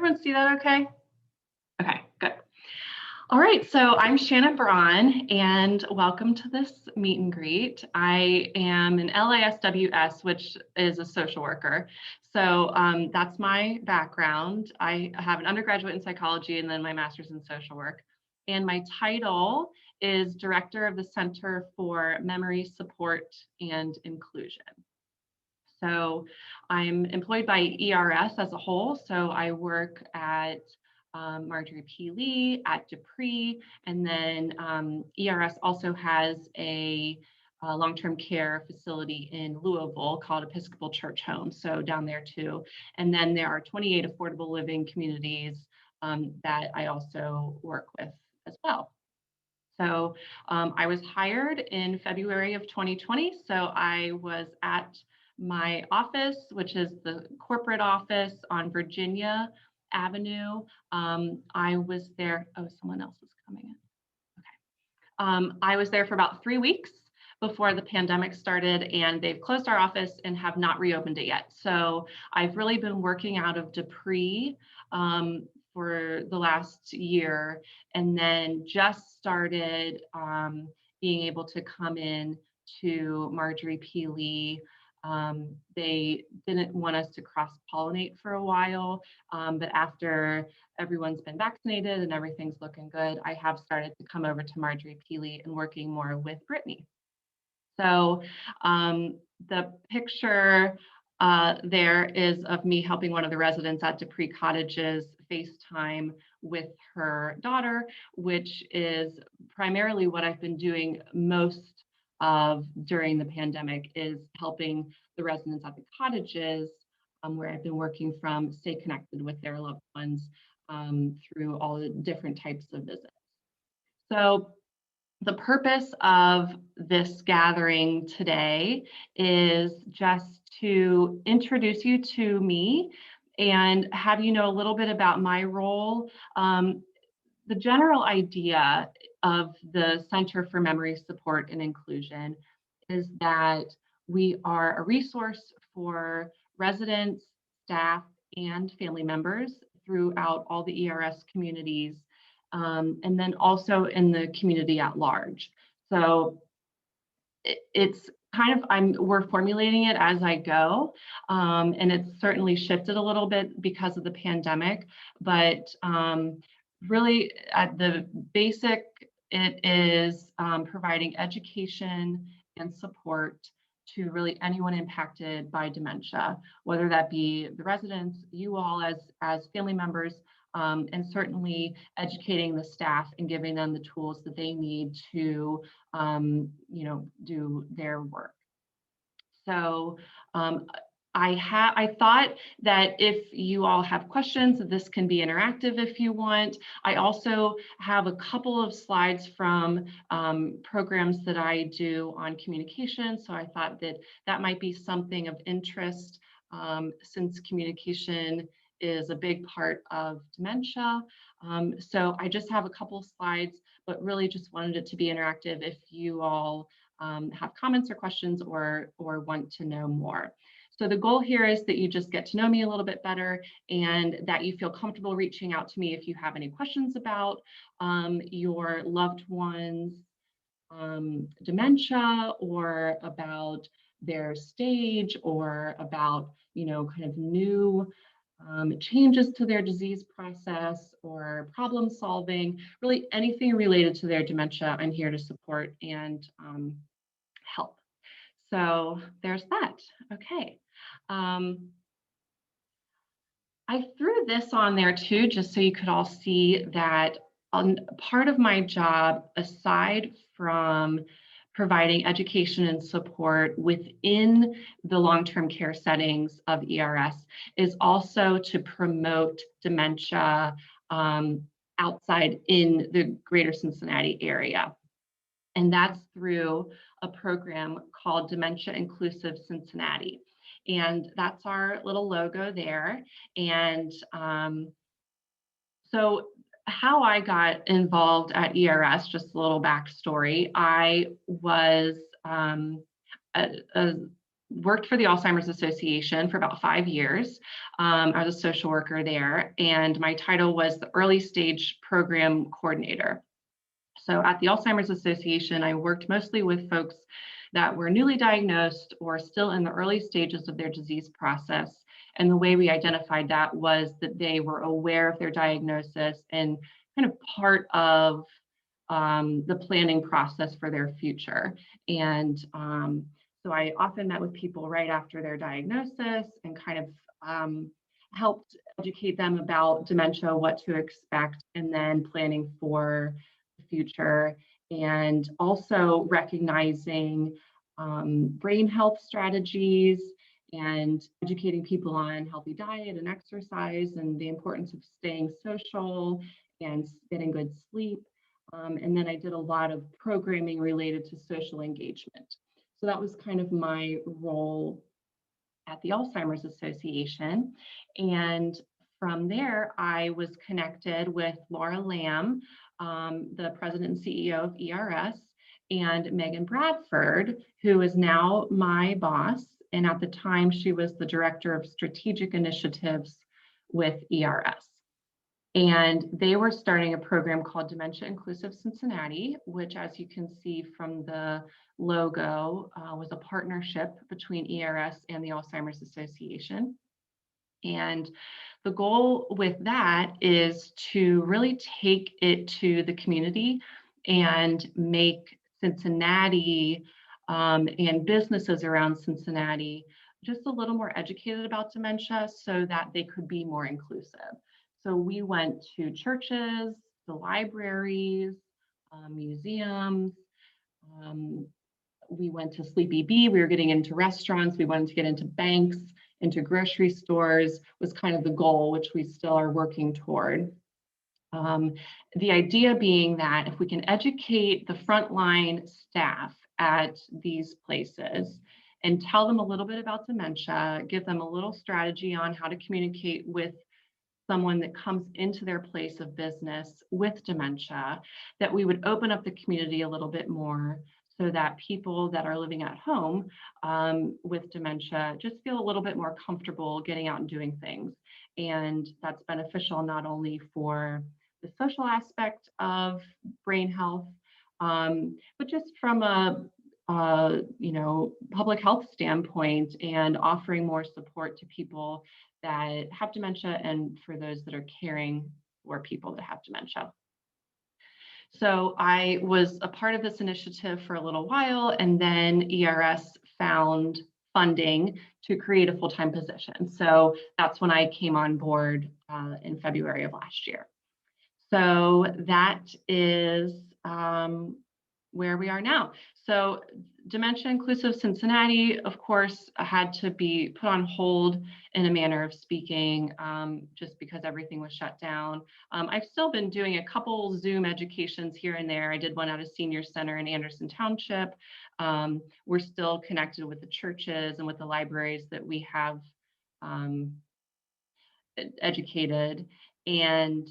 everyone see that okay? Okay, good. All right, so I'm Shannon Braun, and welcome to this meet and greet. I am an LISWS, which is a social worker. So that's my background. I have an undergraduate in psychology and then my master's in social work. And my title is Director of the Center for Memory Support and Inclusion. So I'm employed by ERS as a whole. So I work at Marjorie P. Lee at Dupree, and then ERS also has a long-term care facility in Louisville called Episcopal Church Home, so down there too. And then there are 28 affordable living communities that I also work with as well. So I was hired in February of 2020, so I was at my office, which is the corporate office on Virginia Avenue. I was there. Oh, someone else is coming in. Okay. I was there for about 3 weeks before the pandemic started, and they've closed our office and have not reopened it yet. So I've really been working out of Dupree for the last year, and then just started being able to come in to Marjorie P. Lee. They didn't want us to cross-pollinate for a while, but after everyone's been vaccinated and everything's looking good, I have started to come over to Marjorie P. Lee and working more with Brittany. So the picture there is of me helping one of the residents at Dupree Cottages FaceTime with her daughter, which is primarily what I've been doing most of during the pandemic, is helping the residents at the cottages where I've been working from stay connected with their loved ones through all the different types of visits. So the purpose of this gathering today is just to introduce you to me and have you know a little bit about my role. The general idea of the Center for Memory Support and Inclusion is that we are a resource for residents, staff, and family members throughout all the ERS communities, and then also in the community at large. So it's kind of, we're formulating it as I go, and it's certainly shifted a little bit because of the pandemic, but really at the basic, it is providing education and support to really anyone impacted by dementia, whether that be the residents, you all as family members, and certainly educating the staff and giving them the tools that they need to, do their work. So I thought that if you all have questions, this can be interactive if you want. I also have a couple of slides from programs that I do on communication. So I thought that that might be something of interest since communication is a big part of dementia. So I just have a couple of slides, but really just wanted it to be interactive if you all have comments or questions or want to know more. So the goal here is that you just get to know me a little bit better and that you feel comfortable reaching out to me if you have any questions about your loved one's dementia, or about their stage, or about, kind of new changes to their disease process or problem solving, really anything related to their dementia. I'm here to support and help. So there's that. Okay. I threw this on there too, just so you could all see that part of my job, aside from providing education and support within the long-term care settings of ERS, is also to promote dementia outside in the greater Cincinnati area. And that's through a program called Dementia Inclusive Cincinnati. And that's our little logo there. And so how I got involved at ERS, just a little backstory. I was a worked for the Alzheimer's Association for about 5 years. I was a social worker there, and my title was the Early Stage Program Coordinator. So at the Alzheimer's Association, I worked mostly with folks that were newly diagnosed or still in the early stages of their disease process. And the way we identified that was that they were aware of their diagnosis and kind of part of the planning process for their future. And so I often met with people right after their diagnosis and kind of helped educate them about dementia, what to expect, and then planning for the future. And also recognizing brain health strategies and educating people on healthy diet and exercise and the importance of staying social and getting good sleep. And then I did a lot of programming related to social engagement. So that was kind of my role at the Alzheimer's Association. And from there, I was connected with Laura Lamb, the president and CEO of ERS, and Megan Bradford, who is now my boss. And at the time, she was the director of strategic initiatives with ERS. And they were starting a program called Dementia Inclusive Cincinnati, which, as you can see from the logo, was a partnership between ERS and the Alzheimer's Association. And the goal with that is to really take it to the community and make Cincinnati and businesses around Cincinnati just a little more educated about dementia so that they could be more inclusive. So we went to churches, the libraries, museums. We went to Sleepy Bee. We were getting into restaurants. We wanted to get into banks, into grocery stores was kind of the goal, which we still are working toward. The idea being that if we can educate the frontline staff at these places and tell them a little bit about dementia, give them a little strategy on how to communicate with someone that comes into their place of business with dementia, that we would open up the community a little bit more so that people that are living at home with dementia just feel a little bit more comfortable getting out and doing things. And that's beneficial not only for the social aspect of brain health, but just from a public health standpoint and offering more support to people that have dementia and for those that are caring for people that have dementia. So I was a part of this initiative for a little while, and then ERS found funding to create a full-time position. So that's when I came on board in February of last year. So that is where we are now. So Dementia Inclusive Cincinnati, of course, had to be put on hold in a manner of speaking, just because everything was shut down. I've still been doing a couple Zoom educations here and there. I did one at a senior center in Anderson Township. We're still connected with the churches and with the libraries that we have educated. And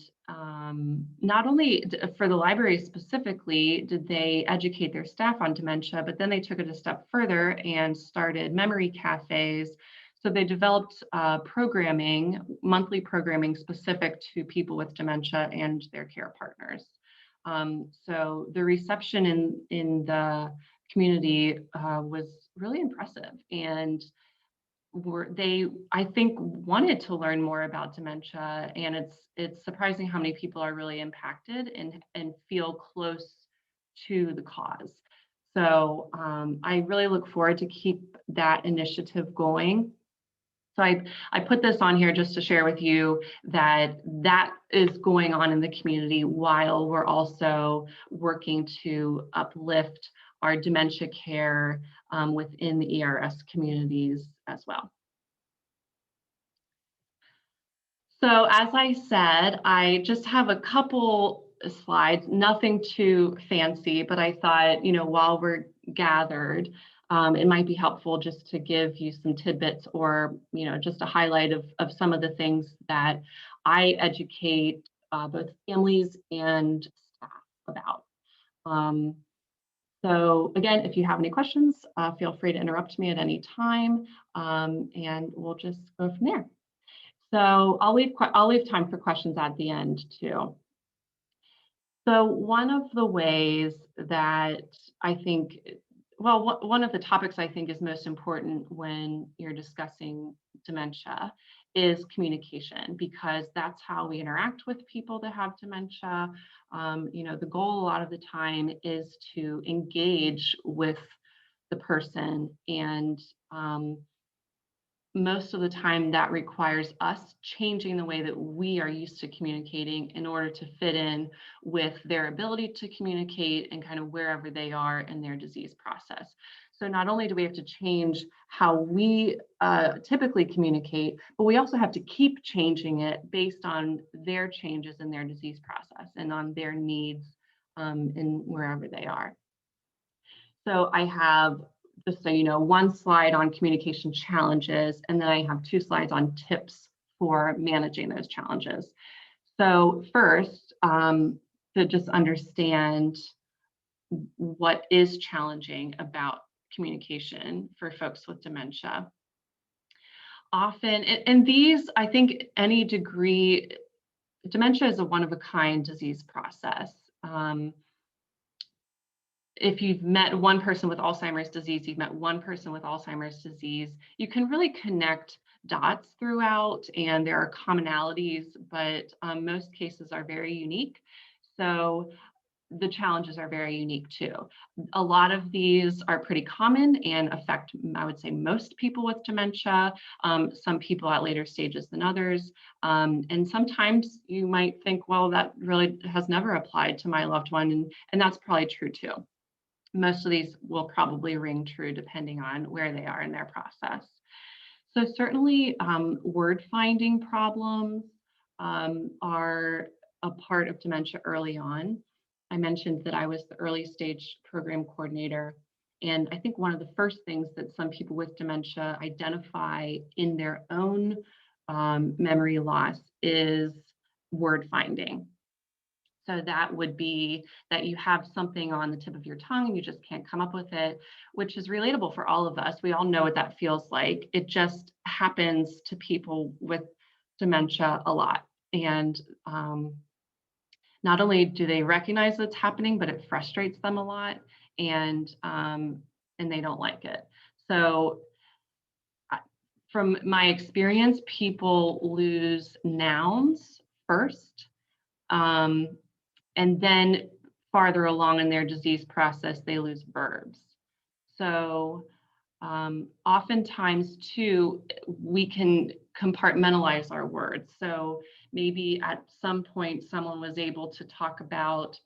not only for the library specifically did they educate their staff on dementia, but then they took it a step further and started memory cafes. So they developed programming, monthly programming specific to people with dementia and their care partners. So the reception in the community was really impressive, and they, I think, wanted to learn more about dementia, and it's surprising how many people are really impacted and feel close to the cause. So I really look forward to keep that initiative going. So I put this on here just to share with you that that is going on in the community while we're also working to uplift our dementia care within the ERS communities as well. So as I said, I just have a couple slides, nothing too fancy, but I thought, while we're gathered, it might be helpful just to give you some tidbits or, just a highlight of some of the things that I educate both families and staff about. So again, if you have any questions, feel free to interrupt me at any time, and we'll just go from there. So I'll leave time for questions at the end too. So one of the ways that I think, well, one of the topics I think is most important when you're discussing dementia is communication, because that's how we interact with people that have dementia. The goal a lot of the time is to engage with the person, and most of the time that requires us changing the way that we are used to communicating in order to fit in with their ability to communicate and kind of wherever they are in their disease process. So not only do we have to change how we typically communicate, but we also have to keep changing it based on their changes in their disease process and on their needs in wherever they are. So I have, just so you know, one slide on communication challenges, and then I have 2 slides on tips for managing those challenges. So first, to just understand what is challenging about communication for folks with dementia. Often, and these, I think any degree, dementia is a one-of-a-kind disease process. If you've met one person with Alzheimer's disease, you've met one person with Alzheimer's disease, you can really connect dots throughout, and there are commonalities, but most cases are very unique. So the challenges are very unique too. A lot of these are pretty common and affect, I would say, most people with dementia, some people at later stages than others. And sometimes you might think, well, that really has never applied to my loved one, and that's probably true too. Most of these will probably ring true depending on where they are in their process. So certainly word finding problems are a part of dementia early on. I mentioned that I was the early stage program coordinator, and I think one of the first things that some people with dementia identify in their own memory loss is word finding. So that would be that you have something on the tip of your tongue and you just can't come up with it, which is relatable for all of us. We all know what that feels like. It just happens to people with dementia a lot. And not only do they recognize it's happening, but it frustrates them a lot, and they don't like it. So from my experience, people lose nouns first. And then farther along in their disease process, they lose verbs. So oftentimes too, we can compartmentalize our words. So maybe at some point, someone was able to talk about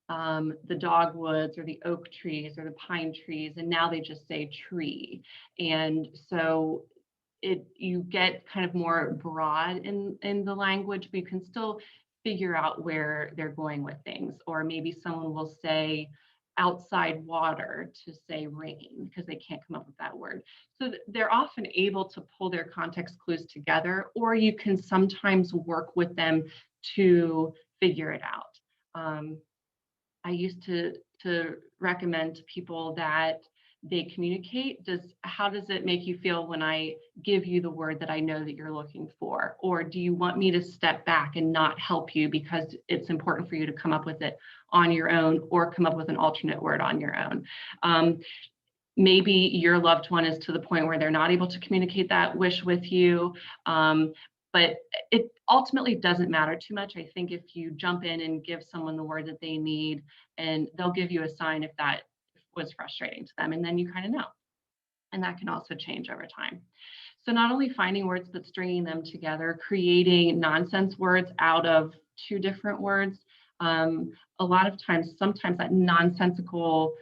the dogwoods or the oak trees or the pine trees, and now they just say tree. And so you get kind of more broad in the language, but you can still figure out where they're going with things. Or maybe someone will say outside water to say rain because they can't come up with that word. So they're often able to pull their context clues together, or you can sometimes work with them to figure it out. I used to recommend to people that they communicate. How does it make you feel when I give you the word that I know that you're looking for? Or do you want me to step back and not help you because it's important for you to come up with it on your own, or come up with an alternate word on your own? Maybe your loved one is to the point where they're not able to communicate that wish with you. But it ultimately doesn't matter too much. I think if you jump in and give someone the word that they need, and they'll give you a sign if that was frustrating to them, and then you kind of know. And that can also change over time. So not only finding words, but stringing them together, creating nonsense words out of 2 different words. A lot of times, sometimes that nonsensical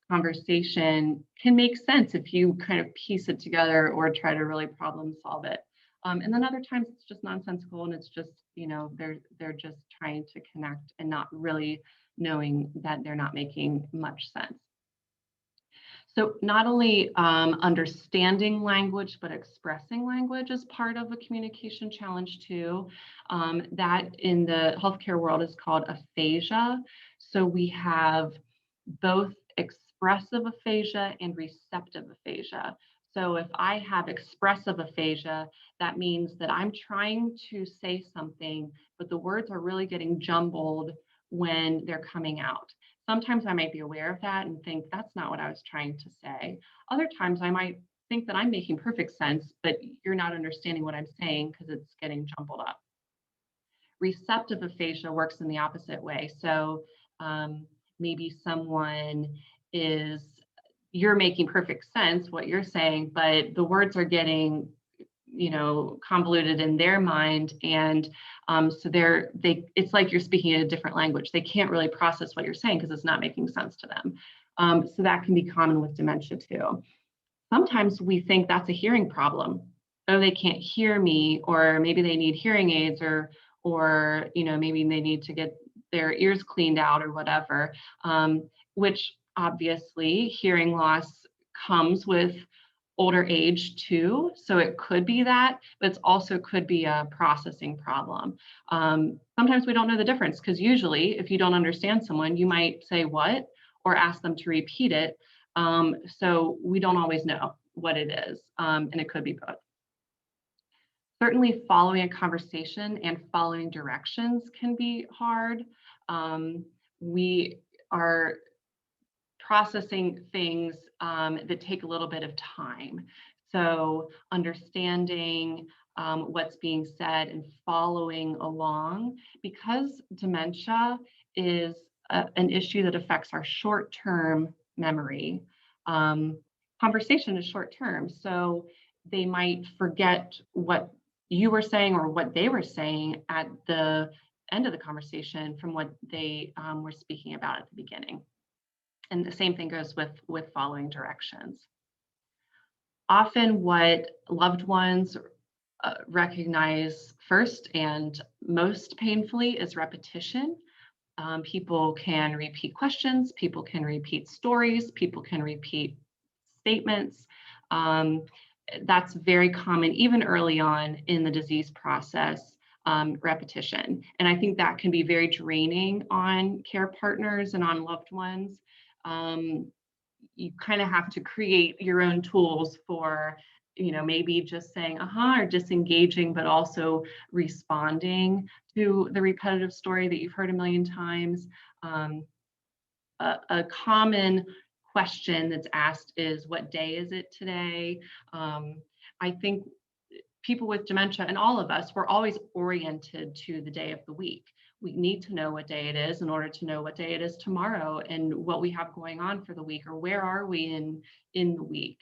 conversation can make sense if you kind of piece it together or try to really problem solve it. And then other times it's just nonsensical, and it's just, they're just trying to connect and not really knowing that they're not making much sense. So not only understanding language, but expressing language is part of a communication challenge too. That in the healthcare world is called aphasia. So we have both expressive aphasia and receptive aphasia. So if I have expressive aphasia, that means that I'm trying to say something, but the words are really getting jumbled when they're coming out. Sometimes I might be aware of that and think that's not what I was trying to say. Other times I might think that I'm making perfect sense, but you're not understanding what I'm saying because it's getting jumbled up. Receptive aphasia works in the opposite way. So maybe someone is, you're making perfect sense what you're saying, but the words are getting, convoluted in their mind, and so it's like you're speaking a different language. They can't really process what you're saying because it's not making sense to them. So that can be common with dementia too. Sometimes we think that's a hearing problem. Oh, they can't hear me, or maybe they need hearing aids, or maybe they need to get their ears cleaned out or whatever, which obviously hearing loss comes with older age too. So it could be that, but it also could be a processing problem. Sometimes we don't know the difference, because usually if you don't understand someone, you might say what, or ask them to repeat it. So we don't always know what it is, and it could be both. Certainly following a conversation and following directions can be hard. We are processing things that take a little bit of time. So understanding what's being said and following along, because dementia is an issue that affects our short-term memory. Conversation is short-term, so they might forget what you were saying or what they were saying at the end of the conversation from what they were speaking about at the beginning. And the same thing goes with following directions. Often what loved ones recognize first and most painfully is repetition. People can repeat questions, people can repeat stories, people can repeat statements. That's very common even early on in the disease process, repetition. And I think that can be very draining on care partners and on loved ones. You kind of have to create your own tools for, maybe just saying or disengaging, but also responding to the repetitive story that you've heard a million times. A common question that's asked is, what day is it today? I think people with dementia, and all of us, we're always oriented to the day of the week. We need to know what day it is in order to know what day it is tomorrow and what we have going on for the week, or where are we in the week.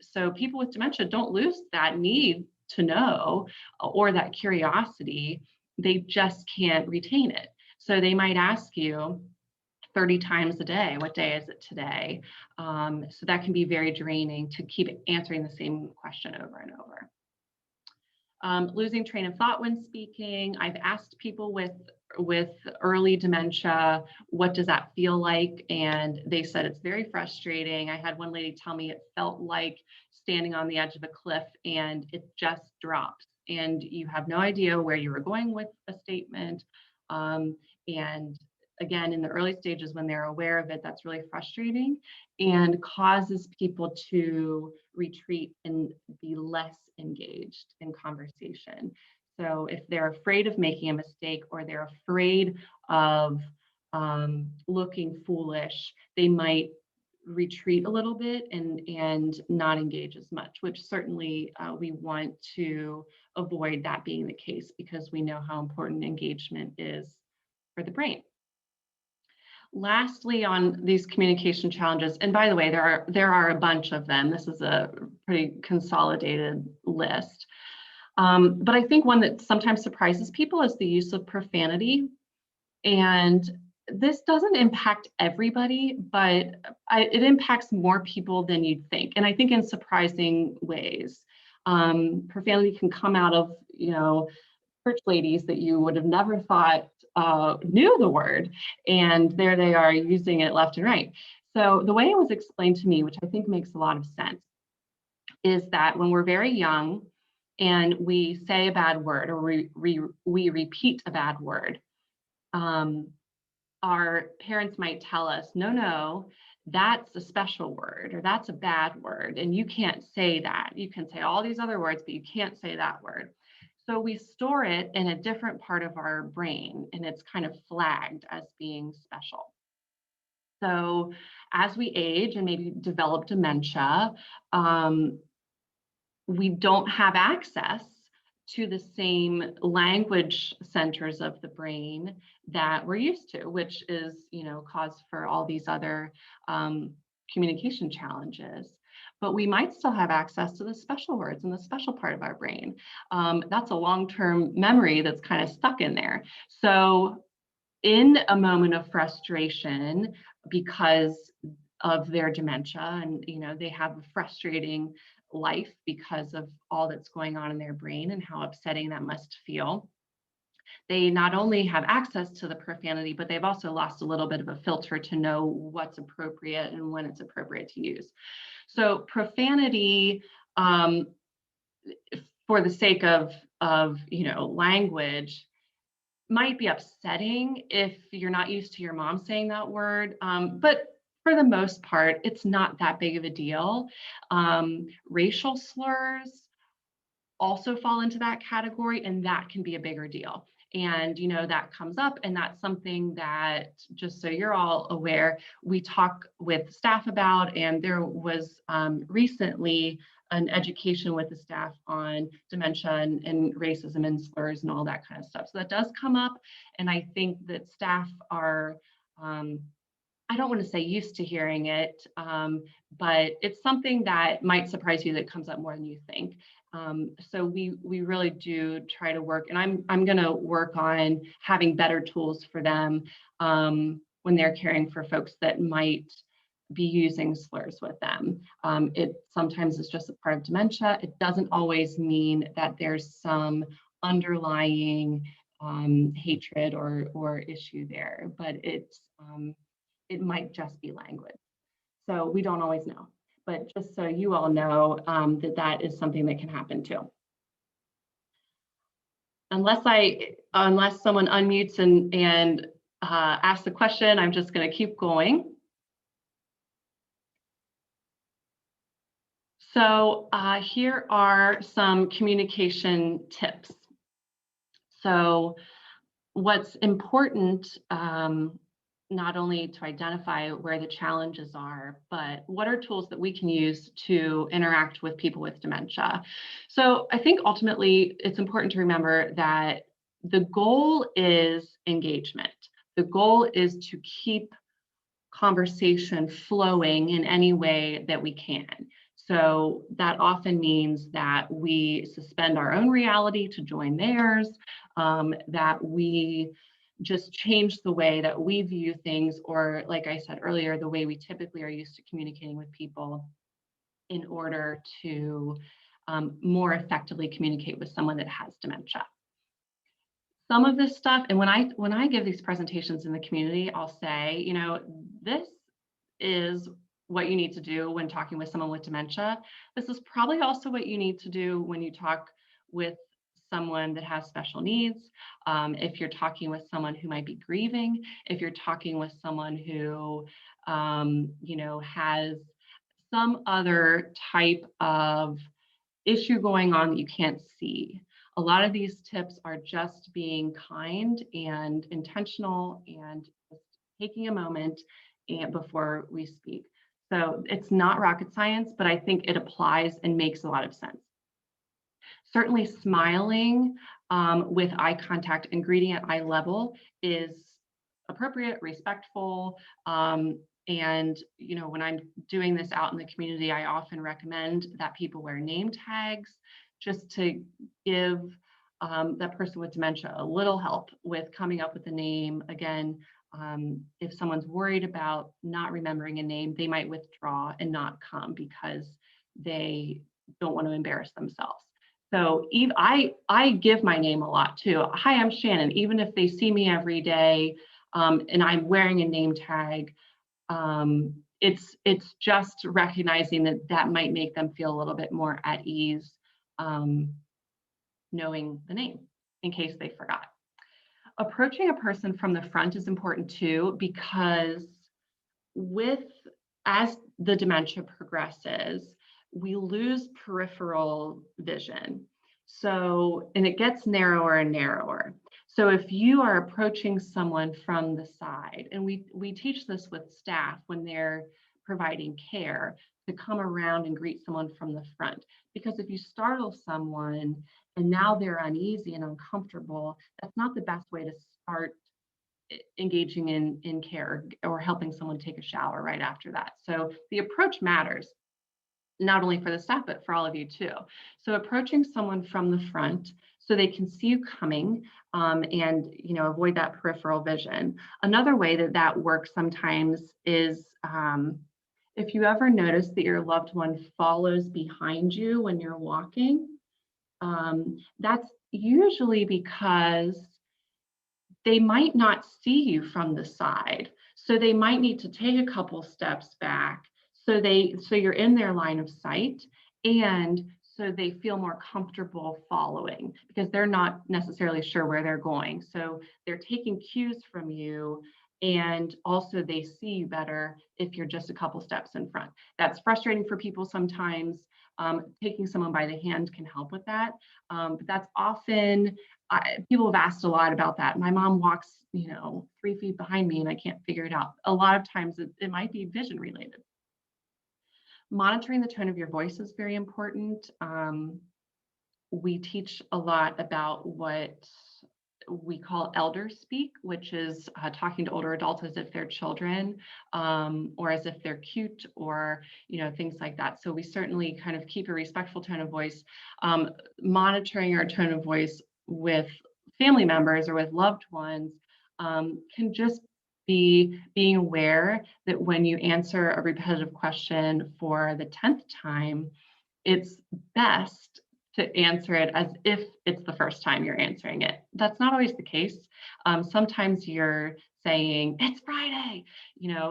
So people with dementia don't lose that need to know or that curiosity. They just can't retain it. So they might ask you 30 times a day, what day is it today? So that can be very draining to keep answering the same question over and over. Losing train of thought when speaking. I've asked people with early dementia, what does that feel like? And they said it's very frustrating. I had one lady tell me it felt like standing on the edge of a cliff and it just drops. And you have no idea where you were going with a statement. And again, in the early stages when they're aware of it, that's really frustrating and causes people to retreat and be less engaged in conversation. So if they're afraid of making a mistake or they're afraid of looking foolish, they might retreat a little bit and not engage as much, which certainly we want to avoid that being the case, because we know how important engagement is for the brain. Lastly, on these communication challenges, and by the way, there are a bunch of them. This is a pretty consolidated list. But I think one that sometimes surprises people is the use of profanity. And this doesn't impact everybody, but it impacts more people than you'd think. And I think in surprising ways. Profanity can come out of, church ladies that you would have never thought knew the word, and there they are using it left and right. So the way it was explained to me, which I think makes a lot of sense, is that when we're very young and we say a bad word, or we repeat a bad word, our parents might tell us, no, no, that's a special word, or that's a bad word, and you can't say that. You can say all these other words, but you can't say that word. So we store it in a different part of our brain, and it's kind of flagged as being special. So as we age and maybe develop dementia, we don't have access to the same language centers of the brain that we're used to, which is, cause for all these other communication challenges. But we might still have access to the special words in the special part of our brain. That's a long-term memory that's kind of stuck in there. So in a moment of frustration because of their dementia, and they have a frustrating life because of all that's going on in their brain and how upsetting that must feel, they not only have access to the profanity, but they've also lost a little bit of a filter to know what's appropriate and when it's appropriate to use. So profanity, for the sake of language, might be upsetting if you're not used to your mom saying that word, but for the most part, it's not that big of a deal. Racial slurs also fall into that category, and that can be a bigger deal. And that comes up, and that's something that, just so you're all aware, we talk with staff about. And there was recently an education with the staff on dementia and racism and slurs and all that kind of stuff. So that does come up, and I think that staff are, I don't want to say used to hearing it, but it's something that might surprise you that comes up more than you think. So we really do try to work, and I'm going to work on having better tools for them when they're caring for folks that might be using slurs with them. It sometimes is just a part of dementia. It doesn't always mean that there's some underlying hatred or issue there, but it might just be language. So we don't always know, but just so you all know, that is something that can happen too. Unless someone unmutes and asks the question, I'm just going to keep going. So here are some communication tips. So what's important, not only to identify where the challenges are, but what are tools that we can use to interact with people with dementia. So I think ultimately it's important to remember that the goal is engagement. The goal is to keep conversation flowing in any way that we can. So that often means that we suspend our own reality to join theirs, that we just change the way that we view things, or like I said earlier, the way we typically are used to communicating with people in order to more effectively communicate with someone that has dementia. Some of this stuff, and when I give these presentations in the community, I'll say, this is what you need to do when talking with someone with dementia. This is probably also what you need to do when you talk with someone that has special needs. If you're talking with someone who might be grieving, if you're talking with someone who, has some other type of issue going on that you can't see. A lot of these tips are just being kind and intentional and just taking a moment before we speak. So it's not rocket science, but I think it applies and makes a lot of sense. Certainly smiling with eye contact and greeting at eye level is appropriate, respectful. And when I'm doing this out in the community, I often recommend that people wear name tags just to give that person with dementia a little help with coming up with a name. Again, if someone's worried about not remembering a name, they might withdraw and not come because they don't want to embarrass themselves. So I give my name a lot too. Hi, I'm Shannon. Even if they see me every day and I'm wearing a name tag, it's just recognizing that might make them feel a little bit more at ease knowing the name in case they forgot. Approaching a person from the front is important too, because with as the dementia progresses, we lose peripheral vision. So, and it gets narrower and narrower. So if you are approaching someone from the side, and we teach this with staff when they're providing care, to come around and greet someone from the front. Because if you startle someone and now they're uneasy and uncomfortable, that's not the best way to start engaging in care or helping someone take a shower right after that. So the approach matters, not only for the staff, but for all of you too. So approaching someone from the front so they can see you coming, and avoid that peripheral vision. Another way that works sometimes is, if you ever notice that your loved one follows behind you when you're walking, that's usually because they might not see you from the side. So they might need to take a couple steps back so you're in their line of sight, and so they feel more comfortable following, because they're not necessarily sure where they're going. So they're taking cues from you, and also they see you better if you're just a couple steps in front. That's frustrating for people sometimes. Taking someone by the hand can help with that. But that's often, people have asked a lot about that. My mom walks, 3 feet behind me and I can't figure it out. A lot of times it might be vision related. Monitoring the tone of your voice is very important. We teach a lot about what we call elder speak, which is talking to older adults as if they're children, or as if they're cute, or things like that. So we certainly kind of keep a respectful tone of voice. Monitoring our tone of voice with family members or with loved ones can just be being aware that when you answer a repetitive question for the 10th time, it's best to answer it as if it's the first time you're answering it. That's not always the case. Sometimes you're saying, "It's Friday,"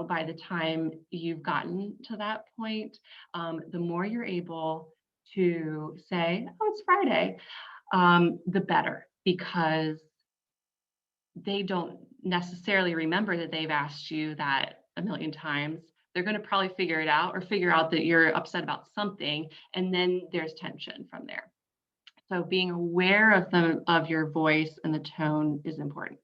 by the time you've gotten to that point. The more you're able to say, "Oh, it's Friday," the better, because they don't necessarily remember that they've asked you that a million times. They're going to probably figure it out, or figure out that you're upset about something, and then there's tension from there. So being aware of your voice and the tone is important.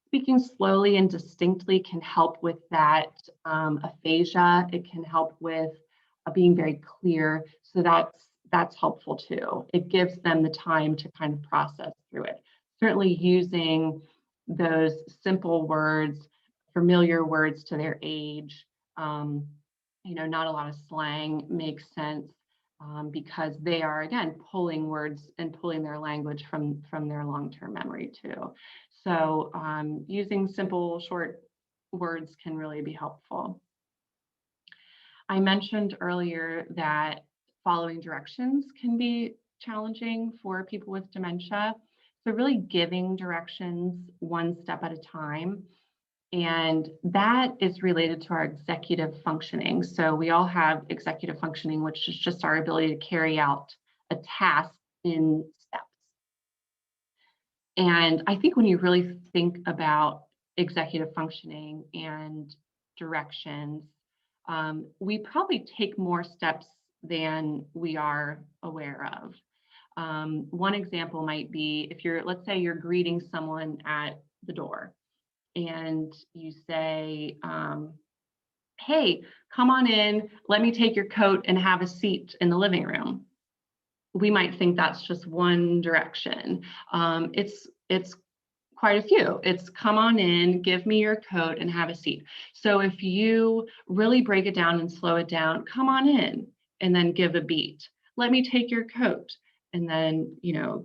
Speaking slowly and distinctly can help with that aphasia. It can help with being very clear. So that's helpful too. It gives them the time to kind of process through it. Certainly using those simple words, familiar words to their age, not a lot of slang makes sense, because they are, again, pulling words and pulling their language from their long-term memory too. So using simple, short words can really be helpful. I mentioned earlier that following directions can be challenging for people with dementia. So really giving directions one step at a time. And that is related to our executive functioning. So we all have executive functioning, which is just our ability to carry out a task in steps. And I think when you really think about executive functioning and directions, we probably take more steps than we are aware of. One example might be, let's say you're greeting someone at the door, and you say, "Hey, come on in, let me take your coat and have a seat in the living room." We might think that's just one direction. It's quite a few. It's come on in, give me your coat, and have a seat. So if you really break it down and slow it down, come on in, and then give a beat. Let me take your coat, and then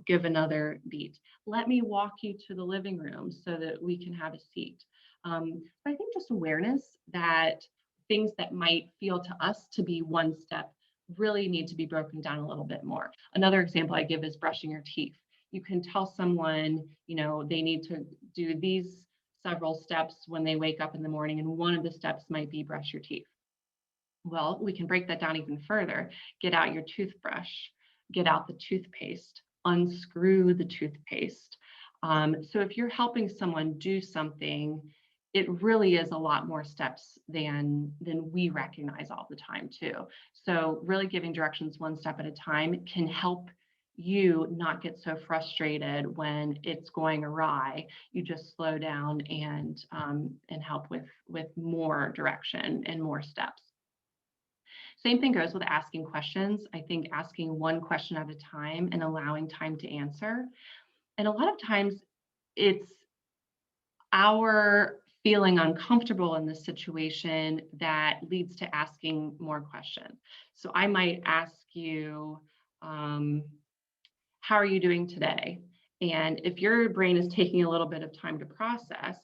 give another beat. Let me walk you to the living room so that we can have a seat. I think just awareness that things that might feel to us to be one step really need to be broken down a little bit more. Another example I give is brushing your teeth. You can tell someone, they need to do these several steps when they wake up in the morning, and one of the steps might be brush your teeth. Well, we can break that down even further. Get out your toothbrush, get out the toothpaste, unscrew the toothpaste. So if you're helping someone do something, it really is a lot more steps than we recognize all the time too. So really giving directions one step at a time can help you not get so frustrated when it's going awry. You just slow down and help with more direction and more steps. Same thing goes with asking questions. I think asking one question at a time and allowing time to answer. And a lot of times it's our feeling uncomfortable in this situation that leads to asking more questions. So I might ask you, how are you doing today? And if your brain is taking a little bit of time to process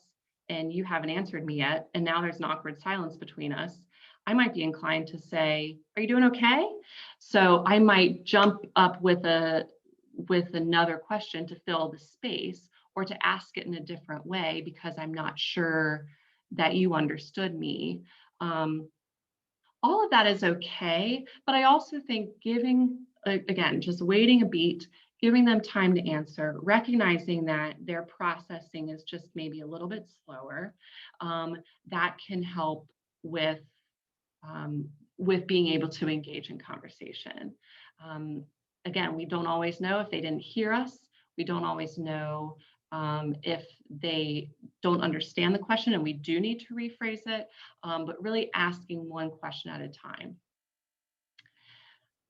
and you haven't answered me yet, and now there's an awkward silence between us, I might be inclined to say, are you doing okay? So I might jump up with another question to fill the space, or to ask it in a different way because I'm not sure that you understood me. All of that is okay, but I also think giving, again, just waiting a beat, giving them time to answer, recognizing that their processing is just maybe a little bit slower, that can help with being able to engage in conversation. Again, we don't always know if they didn't hear us. We don't always know if they don't understand the question, and we do need to rephrase it, but really asking one question at a time.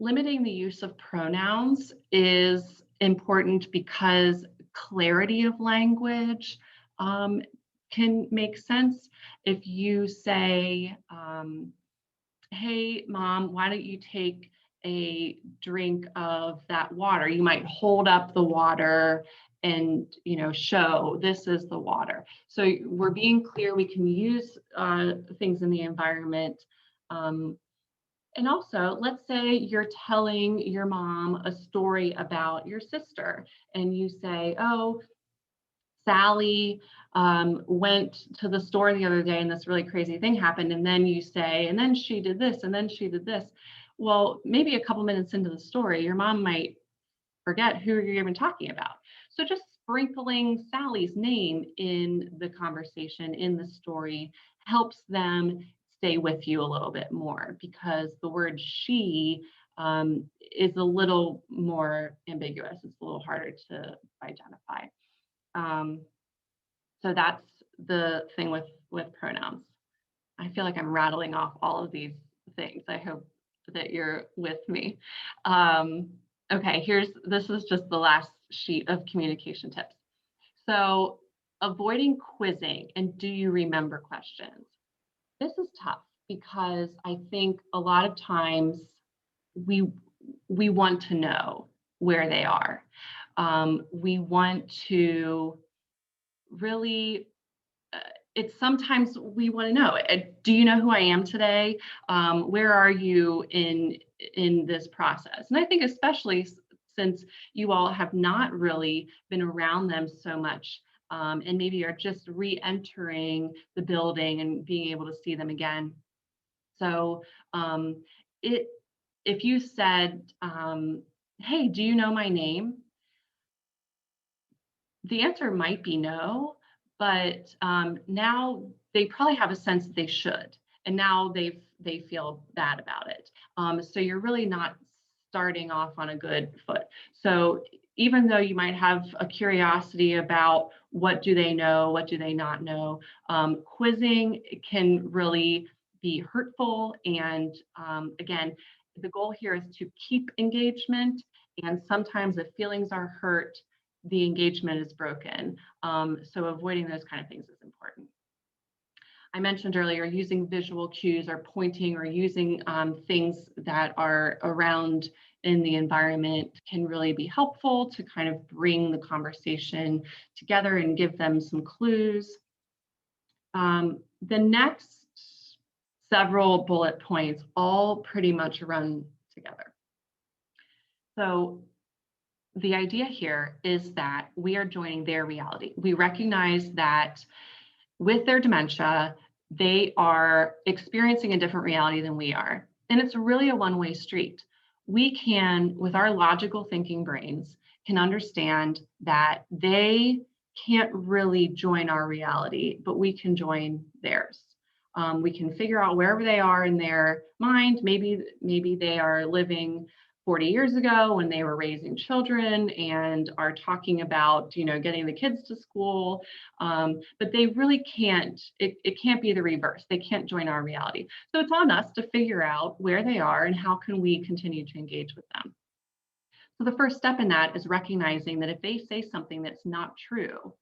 Limiting the use of pronouns is important because clarity of language can make sense. If you say, hey, Mom, why don't you take a drink of that water? You might hold up the water and show this is the water. So we're being clear. We can use things in the environment. And also, let's say you're telling your mom a story about your sister, and you say, oh, Sally went to the store the other day and this really crazy thing happened. And then you say, and then she did this, and then she did this. Well, maybe a couple minutes into the story, your mom might forget who you're even talking about. So just sprinkling Sally's name in the conversation, in the story, helps them stay with you a little bit more, because the word she is a little more ambiguous. It's a little harder to identify. So that's the thing with pronouns. I feel like I'm rattling off all of these things. I hope that you're with me. Okay, this is just the last sheet of communication tips. So avoiding quizzing and do you remember questions. This is tough because I think a lot of times we want to know where they are. We want to really, it's sometimes we want to know, do you know who I am today? Where are you in this process? And I think especially since you all have not really been around them so much, and maybe are just re-entering the building and being able to see them again. So if you said, hey, do you know my name? The answer might be no, but now they probably have a sense that they should, and now they feel bad about it. So you're really not starting off on a good foot. So even though you might have a curiosity about what do they know, what do they not know, quizzing can really be hurtful. And again, the goal here is to keep engagement. And sometimes if feelings are hurt, the engagement is broken. So avoiding those kind of things is important. I mentioned earlier, using visual cues or pointing or using things that are around in the environment can really be helpful to kind of bring the conversation together and give them some clues. The next several bullet points all pretty much run together. So the idea here is that we are joining their reality. We recognize that with their dementia, they are experiencing a different reality than we are. And it's really a one-way street. We can, with our logical thinking brains, can understand that they can't really join our reality, but we can join theirs. We can figure out wherever they are in their mind. Maybe they are living 40 years ago when they were raising children and are talking about, getting the kids to school. But they really can't, it can't be the reverse. They can't join our reality. So it's on us to figure out where they are and how can we continue to engage with them. So the first step in that is recognizing that if they say something that's not true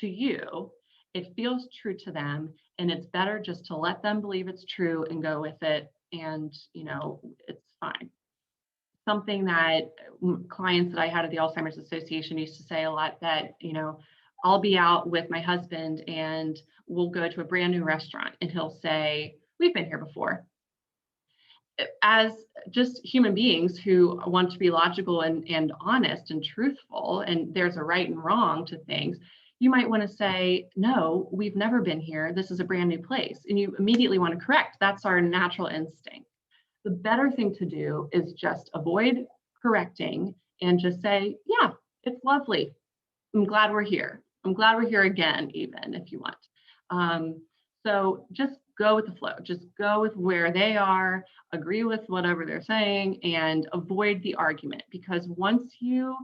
to you, it feels true to them, and it's better just to let them believe it's true and go with it, and it's fine. Something that clients that I had at the Alzheimer's Association used to say a lot, that I'll be out with my husband and we'll go to a brand new restaurant and he'll say, "We've been here before." As just human beings who want to be logical and honest and truthful, and there's a right and wrong to things, you might want to say, "No, we've never been here. This is a brand new place." And you immediately want to correct. That's our natural instinct. The better thing to do is just avoid correcting and just say, "Yeah, it's lovely. I'm glad we're here. I'm glad we're here again," even if you want. So just go with the flow. Just go with where they are, agree with whatever they're saying, and avoid the argument. Because once you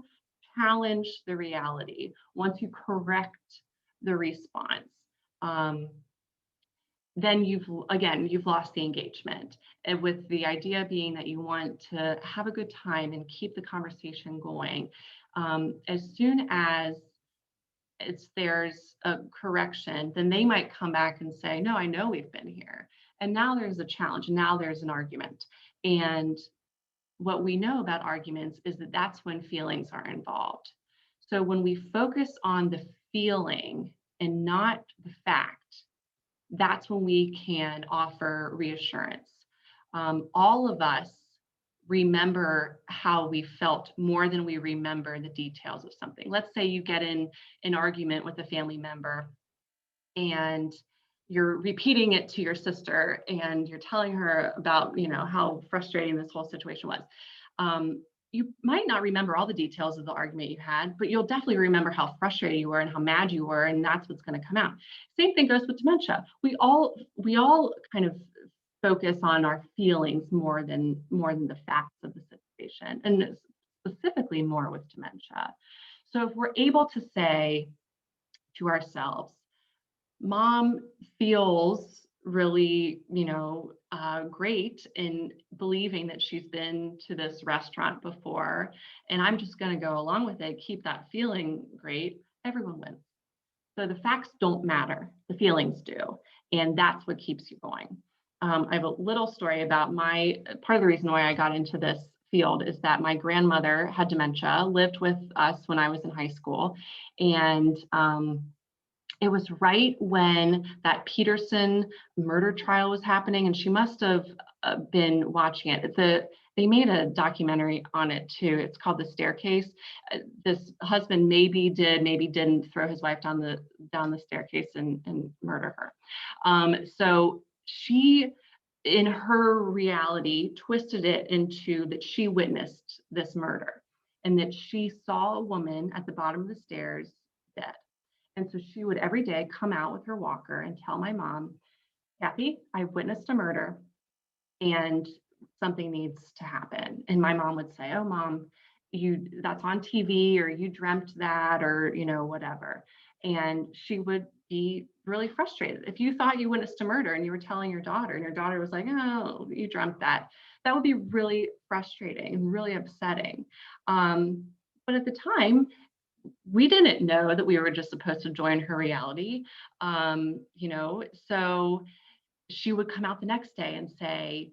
challenge the reality, once you correct the response, then you've lost the engagement. And with the idea being that you want to have a good time and keep the conversation going, as soon as there's a correction, then they might come back and say, "No, I know we've been here." And now there's a challenge. Now there's an argument. And what we know about arguments is that that's when feelings are involved. So when we focus on the feeling and not the fact, that's when we can offer reassurance. All of us remember how we felt more than we remember the details of something. Let's say you get in an argument with a family member and you're repeating it to your sister and you're telling her about, how frustrating this whole situation was. You might not remember all the details of the argument you had, but you'll definitely remember how frustrated you were and how mad you were, and that's what's going to come out. Same thing goes with dementia. We all kind of focus on our feelings more than the facts of the situation, and specifically more with dementia. So if we're able to say to ourselves, "Mom feels really, great in believing that she's been to this restaurant before, and I'm just going to go along with it, keep that feeling great," everyone wins. So the facts don't matter, the feelings do, and that's what keeps you going. I have a little story about part of the reason why I got into this field is that my grandmother had dementia, lived with us when I was in high school, and it was right when that Peterson murder trial was happening, and she must have been watching it. They made a documentary on it too. It's called The Staircase. This husband maybe did, maybe didn't throw his wife down the staircase and murder her. So she, in her reality, twisted it into that she witnessed this murder and that she saw a woman at the bottom of the stairs dead. And so she would every day come out with her walker and tell my mom, "Kathy, I witnessed a murder and something needs to happen." And my mom would say, "Oh, Mom, that's on TV, or you dreamt that, or whatever." And she would be really frustrated. If you thought you witnessed a murder and you were telling your daughter, and your daughter was like, "Oh, you dreamt that," that would be really frustrating and really upsetting. But at the time, we didn't know that we were just supposed to join her reality. So she would come out the next day and say,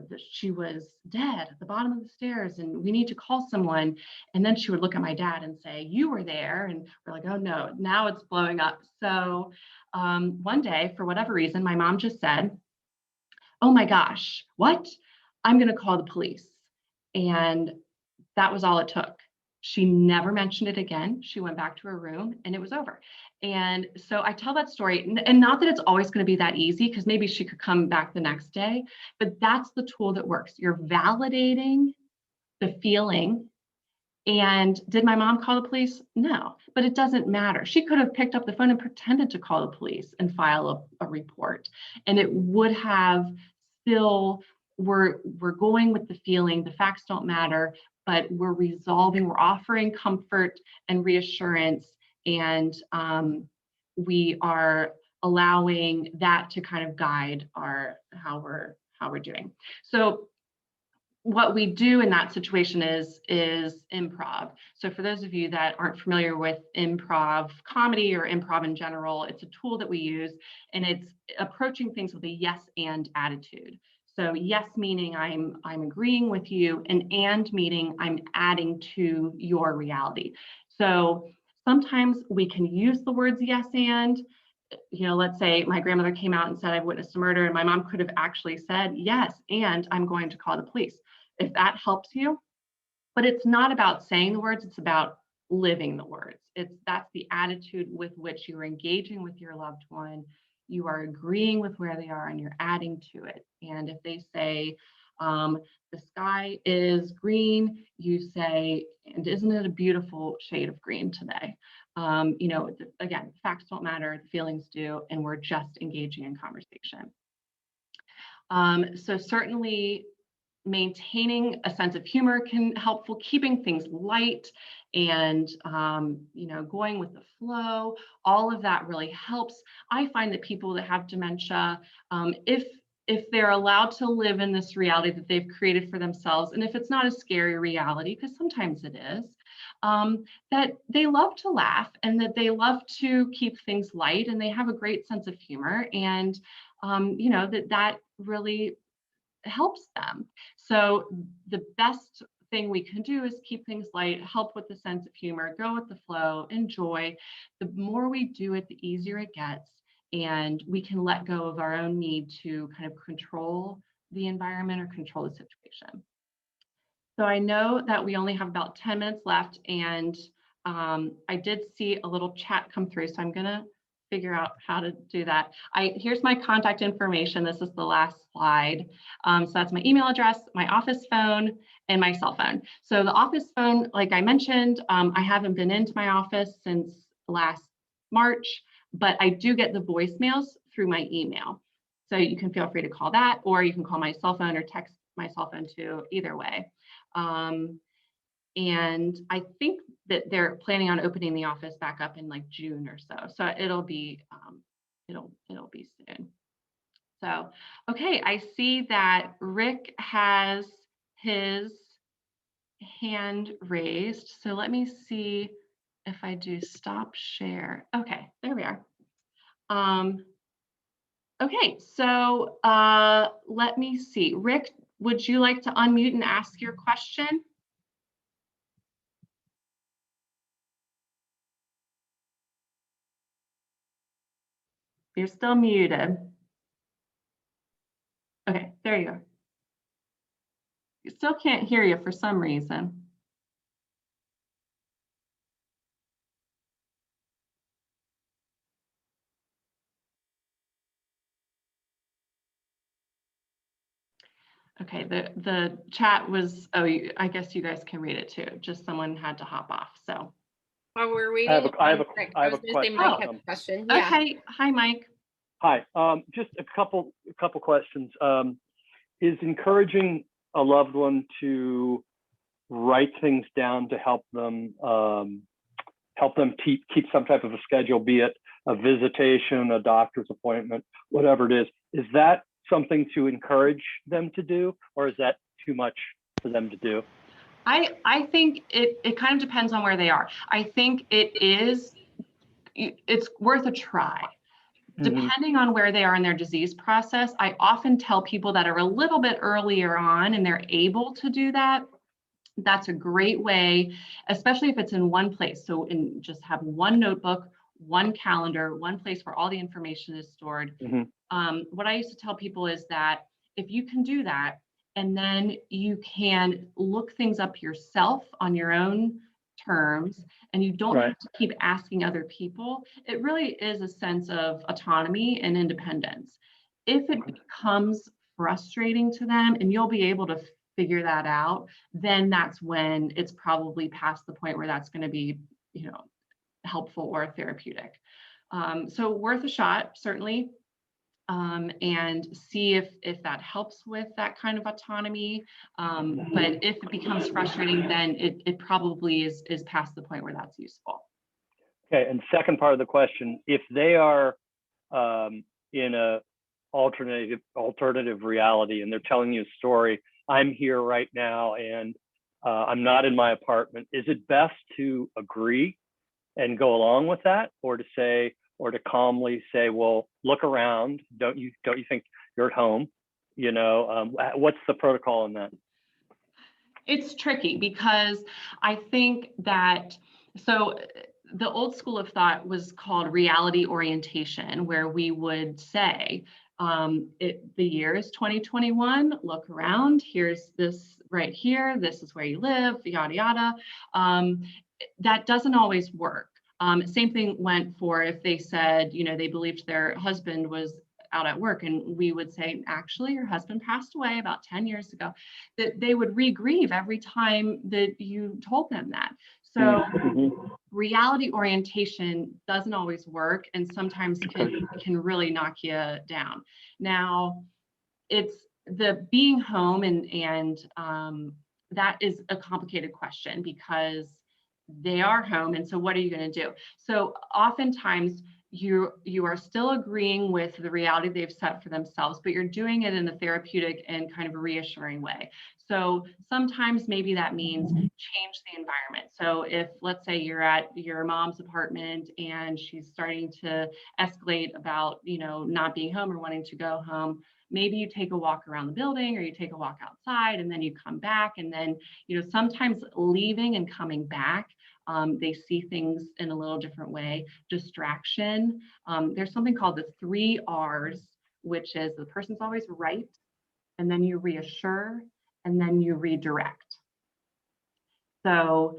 that she was dead at the bottom of the stairs and we need to call someone. And then she would look at my dad and say, "You were there." And we're like, "Oh no, now it's blowing up." So one day, for whatever reason, my mom just said, "Oh my gosh, what? I'm going to call the police." And that was all it took. She never mentioned it again. She went back to her room and it was over. And so I tell that story, and not that it's always going to be that easy, because maybe she could come back the next day, but that's the tool that works. You're validating the feeling And did my mom call the police? No, but it doesn't matter. She could have picked up the phone and pretended to call the police and file a report. And it would have still, we're going with the feeling, the facts don't matter, but we're resolving, we're offering comfort and reassurance. And we are allowing that to kind of guide how we're doing. So what we do in that situation is improv. So for those of you that aren't familiar with improv comedy or improv in general, it's a tool that we use, and it's approaching things with a yes and attitude. So yes meaning I'm agreeing with you, and meaning I'm adding to your reality. So sometimes we can use the words yes and. Let's say my grandmother came out and said, I've witnessed a murder, and my mom could have actually said, yes, and I'm going to call the police, if that helps you. But it's not about saying the words, it's about living the words. That's the attitude with which you're engaging with your loved one. You are agreeing with where they are and you're adding to it. And if they say, the sky is green, you say, and isn't it a beautiful shade of green today? Again, facts don't matter, the feelings do, and we're just engaging in conversation. So certainly maintaining a sense of humor can helpful, keeping things light and going with the flow. All of that really helps. I find that people that have dementia, if they're allowed to live in this reality that they've created for themselves, and if it's not a scary reality, because sometimes it is, that they love to laugh and that they love to keep things light, and they have a great sense of humor, and that really helps them. So the best thing we can do is keep things light, help with the sense of humor, go with the flow, enjoy. The more we do it, the easier it gets, and we can let go of our own need to kind of control the environment or control the situation. So I know that we only have about 10 minutes left, and I did see a little chat come through, so I'm gonna figure out how to do that. Here's my contact information. This is the last slide. So that's my email address, my office phone, and my cell phone. So the office phone, like I mentioned, I haven't been into my office since last March, but I do get the voicemails through my email. So you can feel free to call that, or you can call my cell phone or text my cell phone too, either way. And I think that they're planning on opening the office back up in like June or so. So it'll be soon. So, okay, I see that Rick has his hand raised. So let me see if I do stop share. Okay, there we are. Okay, so let me see. Rick, would you like to unmute and ask your question? You're still muted. Okay, there you go. You still can't hear you for some reason. Okay, the chat was, I guess you guys can read it too. Just someone had to hop off, so. While we're waiting, I have a question. Mike has a question. Yeah. Okay, hi, Mike. Hi, just a couple questions. Is encouraging a loved one to write things down to help them keep some type of a schedule, be it a visitation, a doctor's appointment, whatever it is that something to encourage them to do, or is that too much for them to do? I think it kind of depends on where they are. I think it's worth a try. Depending on where they are in their disease process, I often tell people that are a little bit earlier on and they're able to do that. That's a great way, especially if it's in one place. So just have one notebook, one calendar, one place where all the information is stored. What I used to tell people is that if you can do that, and then you can look things up yourself on your own terms, and you don't have to keep asking other people, it really is a sense of autonomy and independence. If it becomes frustrating to them, and you'll be able to figure that out, then that's when it's probably past the point where that's going to be, helpful or therapeutic. So worth a shot, certainly. And see if that helps with that kind of autonomy. But if it becomes frustrating, then it probably is past the point where that's useful. Okay, and second part of the question, if they are in a alternative reality and they're telling you a story, I'm here right now and I'm not in my apartment, is it best to agree and go along with that, or to say, or to calmly say, well, look around, don't you think you're at home? What's the protocol in that? It's tricky because I think that, so the old school of thought was called reality orientation, where we would say, the year is 2021, look around, here's this right here, this is where you live, yada, yada. That doesn't always work. Same thing went for if they said, they believed their husband was out at work, and we would say, actually, your husband passed away about 10 years ago, that they would re-grieve every time that you told them that. So reality orientation doesn't always work, and sometimes can really knock you down. Now, it's the being home, and that is a complicated question because they are home, and so what are you going to do? So oftentimes you are still agreeing with the reality they've set for themselves, but you're doing it in a therapeutic and kind of a reassuring way. So sometimes maybe that means change the environment. So if, let's say, you're at your mom's apartment and she's starting to escalate about, not being home or wanting to go home, maybe you take a walk around the building, or you take a walk outside, and then you come back. And then, sometimes leaving and coming back, they see things in a little different way. Distraction. There's something called the 3 R's, which is the person's always right, and then you reassure, and then you redirect. So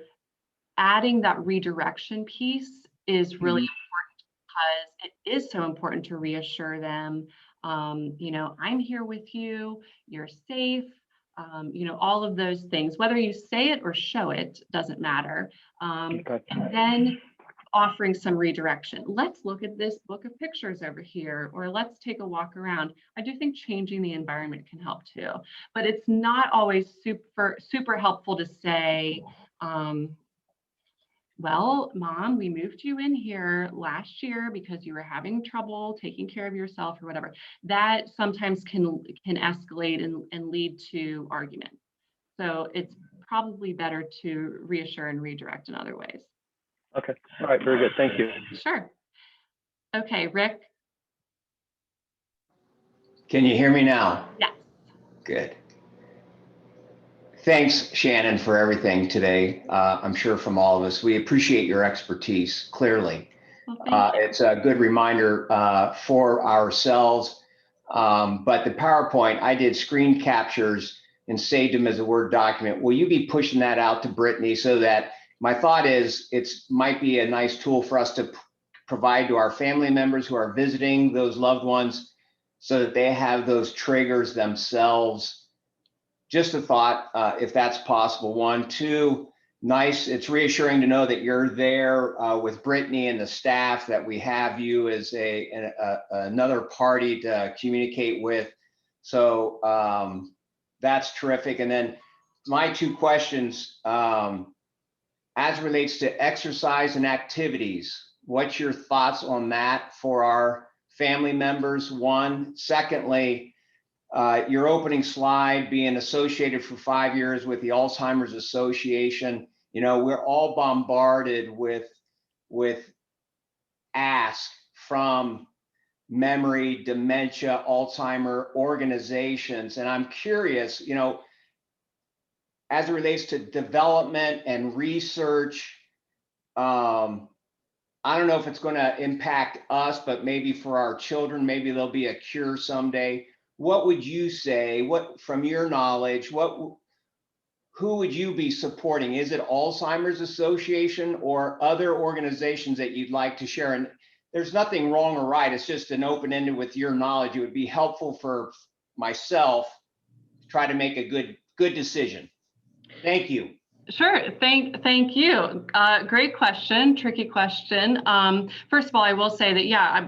adding that redirection piece is really important, because it is so important to reassure them. I'm here with you, you're safe, all of those things. Whether you say it or show it doesn't matter. And then offering some redirection. Let's look at this book of pictures over here, or let's take a walk around. I do think changing the environment can help too, but it's not always super helpful to say, well, Mom, we moved you in here last year because you were having trouble taking care of yourself or whatever. That sometimes can escalate and lead to argument. So it's probably better to reassure and redirect in other ways. Okay. All right. Very good. Thank you. Sure. Okay, Rick. Can you hear me now? Yes. Good. Thanks, Shannon, for everything today. I'm sure from all of us, we appreciate your expertise, clearly. Well, it's a good reminder for ourselves. But the PowerPoint, I did screen captures and saved them as a Word document. Will you be pushing that out to Brittany, so that my thought is it might be a nice tool for us to provide to our family members who are visiting those loved ones, so that they have those triggers themselves. Just a thought, if that's possible. 1, 2, nice. It's reassuring to know that you're there with Brittany and the staff, that we have you as another party to communicate with. So that's terrific. And then my 2 questions, as it relates to exercise and activities, what's your thoughts on that for our family members? 1. Secondly, your opening slide, being associated for 5 years with the Alzheimer's Association, we're all bombarded with asks from memory, dementia, Alzheimer organizations. And I'm curious, as it relates to development and research, I don't know if it's going to impact us, but maybe for our children, maybe there'll be a cure someday. What would you say, from your knowledge, who would you be supporting? Is it Alzheimer's Association or other organizations that you'd like to share? And there's nothing wrong or right. It's just an open-ended with your knowledge. It would be helpful for myself to try to make a good good decision. Thank you. Sure. Thank you. Great question. Tricky question. First of all, I will say that, yeah,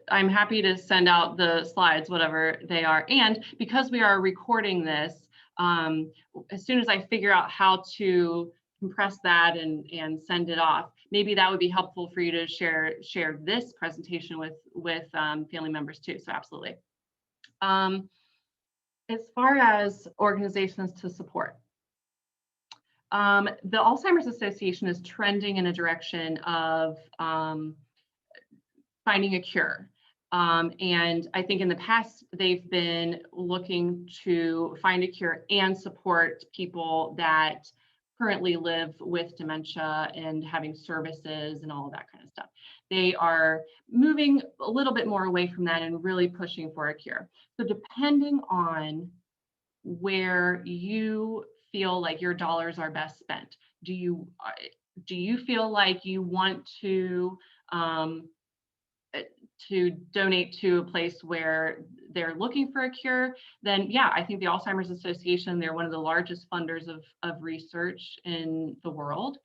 I'm happy to send out the slides, whatever they are. And because we are recording this, as soon as I figure out how to compress that and send it off, maybe that would be helpful for you to share this presentation with family members too. So absolutely. As far as organizations to support, the Alzheimer's Association is trending in a direction of finding a cure. And I think in the past, they've been looking to find a cure and support people that currently live with dementia and having services and all of that kind of stuff. They are moving a little bit more away from that and really pushing for a cure. So depending on where you feel like your dollars are best spent, do you feel like you want to donate to a place where they're looking for a cure? Then yeah, I think the Alzheimer's Association, they're one of the largest funders of research in the world.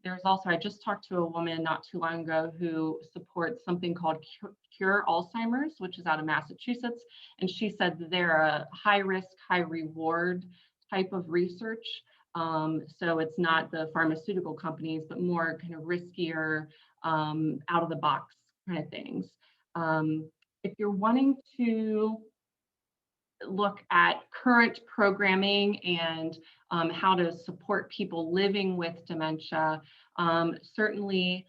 There's also, I just talked to a woman not too long ago who supports something called Cure Alzheimer's, which is out of Massachusetts. And she said that they're a high risk, high reward type of research. So it's not the pharmaceutical companies, but more kind of riskier, out of the box kind of things. If you're wanting to look at current programming and how to support people living with dementia, certainly,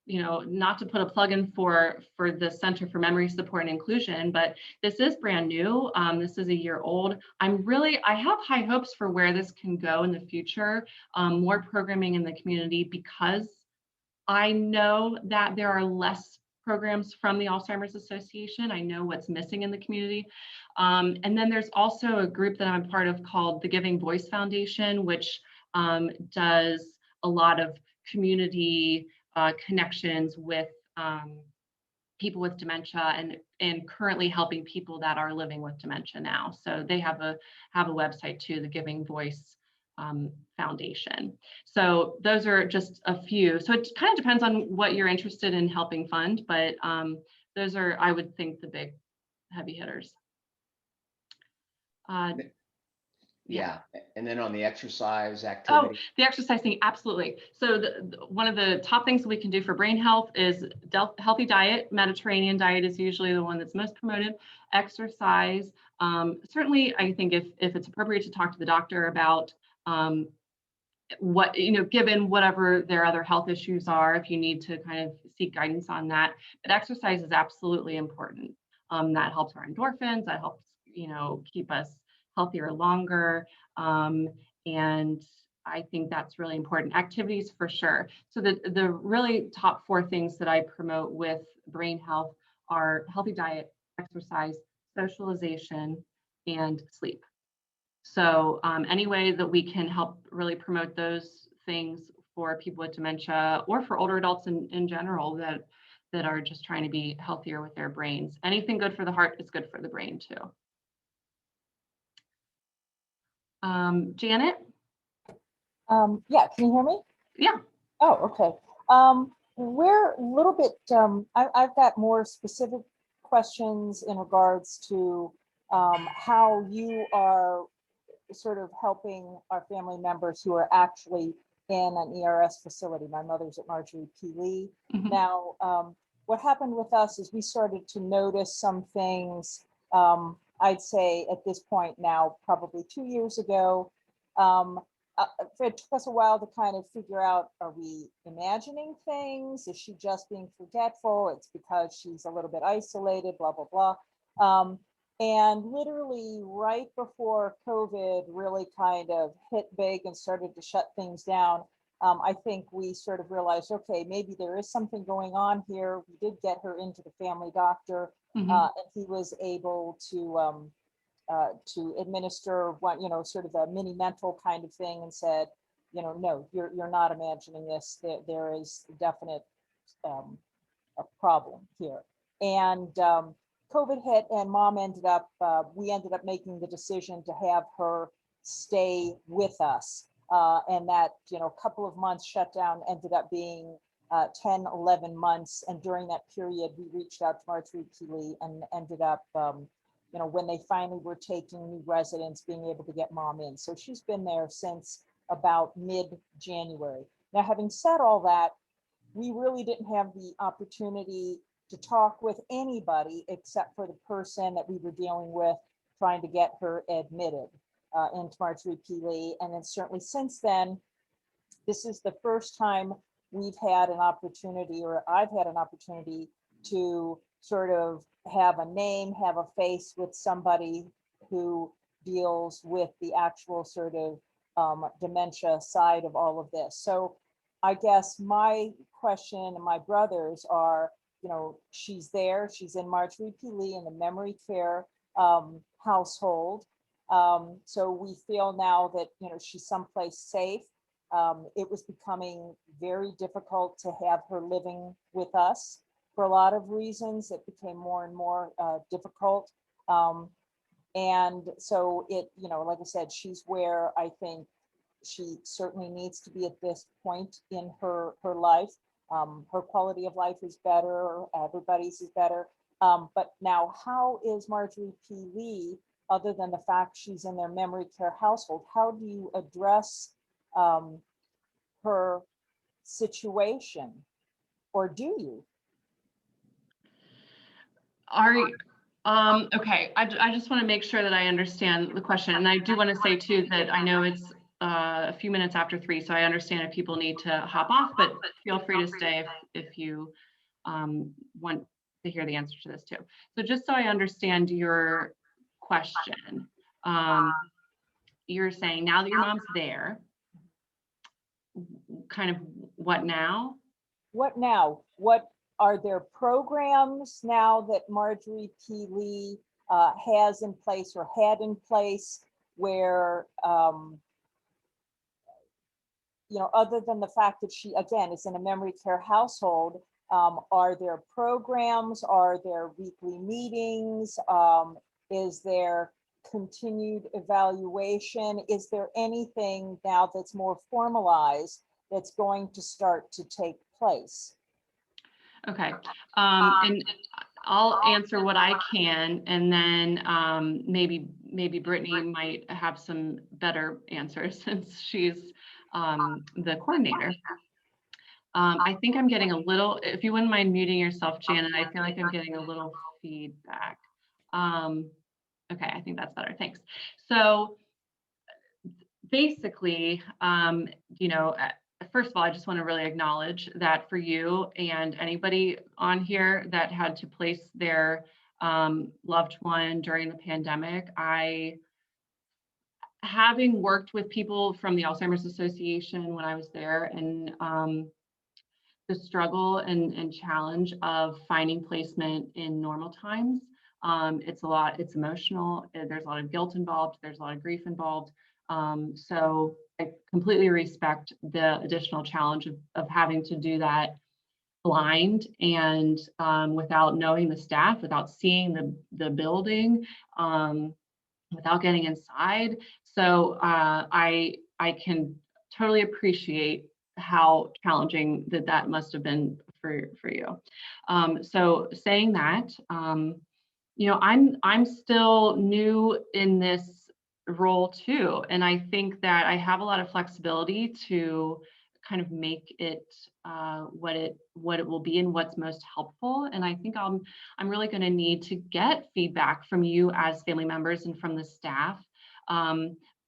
not to put a plug in for the Center for Memory Support and Inclusion, but this is brand new. This is a year old. I have high hopes for where this can go in the future, more programming in the community, because I know that there are less programs from the Alzheimer's Association. I know what's missing in the community. And then there's also a group that I'm a part of called the Giving Voice Foundation, which does a lot of community connections with people with dementia and currently helping people that are living with dementia now. So they have a website too, the Giving Voice Foundation. So those are just a few. So it kind of depends on what you're interested in helping fund, but those are, I would think, the big heavy hitters. Yeah, and then on the exercise activity. Oh, the exercise thing, absolutely. So one of the top things that we can do for brain health is healthy diet. Mediterranean diet is usually the one that's most promoted. Exercise. Certainly, I think if it's appropriate to talk to the doctor about what, given whatever their other health issues are, if you need to kind of seek guidance on that. But exercise is absolutely important. That helps our endorphins, that helps, keep us healthier longer. And I think that's really important. Activities for sure. So the really top 4 things that I promote with brain health are healthy diet, exercise, socialization, and sleep. So any way that we can help really promote those things for people with dementia or for older adults in general that are just trying to be healthier with their brains. Anything good for the heart is good for the brain too. Janet? Yeah, can you hear me? Yeah. Oh, okay. We're a little bit, I've got more specific questions in regards to how you are sort of helping our family members who are actually in an ERS facility. My mother's at Marjorie P. Lee. Mm-hmm. Now, what happened with us is we started to notice some things, I'd say at this point now, probably 2 years ago. It took us a while to kind of figure out, are we imagining things? Is she just being forgetful? It's because she's a little bit isolated, blah, blah, blah. And literally right before COVID really kind of hit big and started to shut things down, I think we sort of realized, okay, maybe there is something going on here. We did get her into the family doctor, Mm-hmm. and he was able to administer one, sort of a mini mental kind of thing, and said, no, you're not imagining this. There is definite a problem here. And COVID hit and mom ended up, we ended up making the decision to have her stay with us. And that, couple of months shutdown ended up being 10, 11 months. And during that period, we reached out to Marjorie Keeley and ended up, when they finally were taking new residents, being able to get mom in. So she's been there since about mid-January. Now, having said all that, we really didn't have the opportunity to talk with anybody except for the person that we were dealing with, trying to get her admitted into Marjorie Keeley. And then certainly since then, this is the first time we've had an opportunity, or I've had an opportunity to sort of have a name, have a face with somebody who deals with the actual sort of dementia side of all of this. So I guess my question and my brothers are, she's there, she's in Marjorie Keeley in the memory care household. So we feel now that, she's someplace safe. It was becoming very difficult to have her living with us for a lot of reasons. It became more and more difficult. And so it, like I said, she's where I think she certainly needs to be at this point in her life. Her quality of life is better, everybody's is better. But now, how is Marjorie Keeley, other than the fact she's in their memory care household, how do you address her situation, or do you? Okay, I just want to make sure that I understand the question. And I do want to say too, that I know it's a few minutes after 3, so I understand if people need to hop off, but feel free to stay if you want to hear the answer to this too. So just so I understand your question, you're saying now that your mom's there, kind of what now? What now? What are there programs now that Marjorie Keeley has in place or had in place where, other than the fact that she, again, is in a memory care household, are there programs? Are there weekly meetings? Is there continued evaluation? Is there anything now that's more formalized that's going to start to take place? Okay, and I'll answer what I can, and then maybe Brittany might have some better answers since she's the coordinator. I think I'm getting a little, if you wouldn't mind muting yourself, Janet, I feel like I'm getting a little feedback. Okay, I think that's better, thanks. So basically, first of all, I just want to really acknowledge that for you and anybody on here that had to place their loved one during the pandemic, having worked with people from the Alzheimer's Association when I was there, and the struggle and challenge of finding placement in normal times, it's emotional, there's a lot of guilt involved, there's a lot of grief involved. So I completely respect the additional challenge of having to do that blind and without knowing the staff, without seeing the building, without getting inside. So I can totally appreciate how challenging that must have been for you. So saying that, I'm still new in this role too, and I think that I have a lot of flexibility to kind of make it what it will be and what's most helpful. And I think I'm really going to need to get feedback from you as family members and from the staff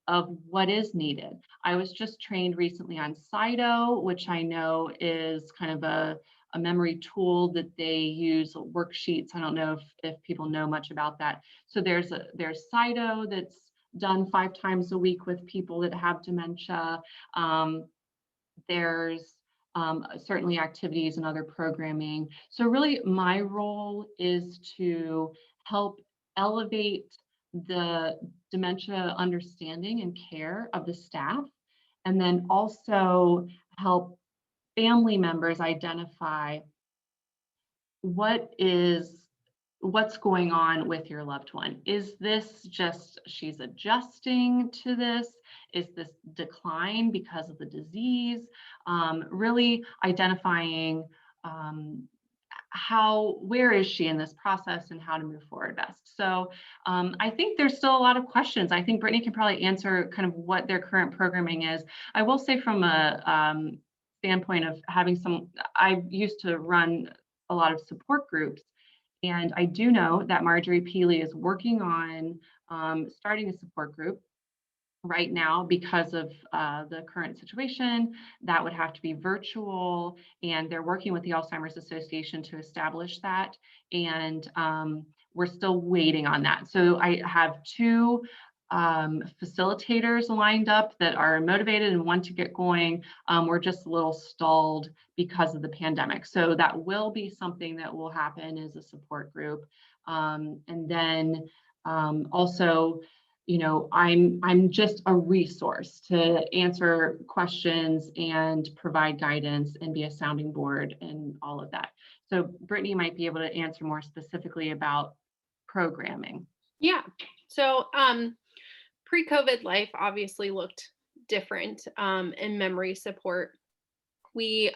of what is needed. I was just trained recently on CITO, which I know is kind of a memory tool that they use, worksheets. I don't know if people know much about that. So there's CITO that's done 5 times a week with people that have dementia. There's certainly activities and other programming. So really my role is to help elevate the dementia understanding and care of the staff, and then also help family members identify what is what's going on with your loved one. Is this just she's adjusting to this? Is this decline because of the disease? Really identifying where is she in this process and how to move forward best. So I think there's still a lot of questions. I think Brittany can probably answer kind of what their current programming is. I will say from a standpoint of having I used to run a lot of support groups, and I do know that Marjorie Peely is working on starting a support group right now because of the current situation. That would have to be virtual, and they're working with the Alzheimer's Association to establish that. And we're still waiting on that. So I have two facilitators lined up that are motivated and want to get going. We're just a little stalled because of the pandemic. So that will be something that will happen as a support group. And then also, I'm just a resource to answer questions and provide guidance and be a sounding board and all of that. So Brittany might be able to answer more specifically about programming. Yeah. So pre-COVID life obviously looked different in memory support. We've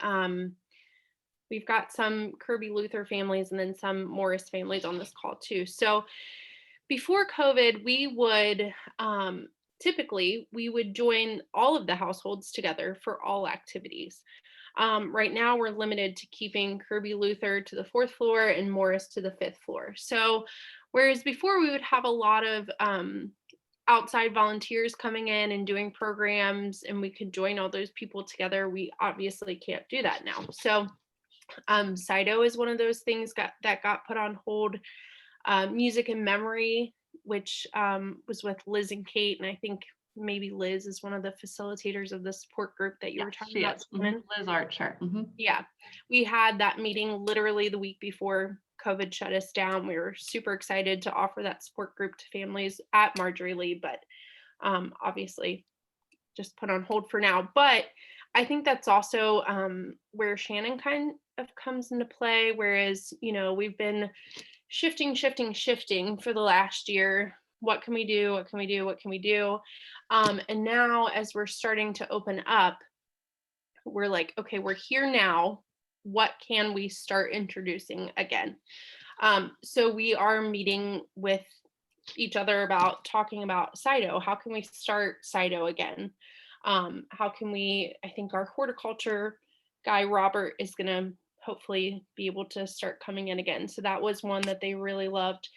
got some Kirby Luther families and then some Morris families on this call too. So before COVID, we would typically join all of the households together for all activities. Right now, we're limited to keeping Kirby Luther to the 4th floor and Morris to the 5th floor. So whereas before we would have a lot of outside volunteers coming in and doing programs, and we could join all those people together, we obviously can't do that now. So CIDO is one of those things that got put on hold. Music and memory, which was with Liz and Kate, and I think maybe Liz is one of the facilitators of the support group that you were talking about. Liz Archer. Mm-hmm. Yeah, we had that meeting literally the week before COVID shut us down. We were super excited to offer that support group to families at Marjorie Lee, but obviously just put on hold for now. But I think that's also where Shannon kind of comes into play, whereas, we've been shifting for the last year. What can we do? What can we do? What can we do? And now as we're starting to open up, we're like, okay, we're here now. What can we start introducing again? So we are meeting with each other talking about CIDO. How can we start CIDO again? How can we, I think our horticulture guy, Robert, is going to hopefully be able to start coming in again. So that was one that they really loved.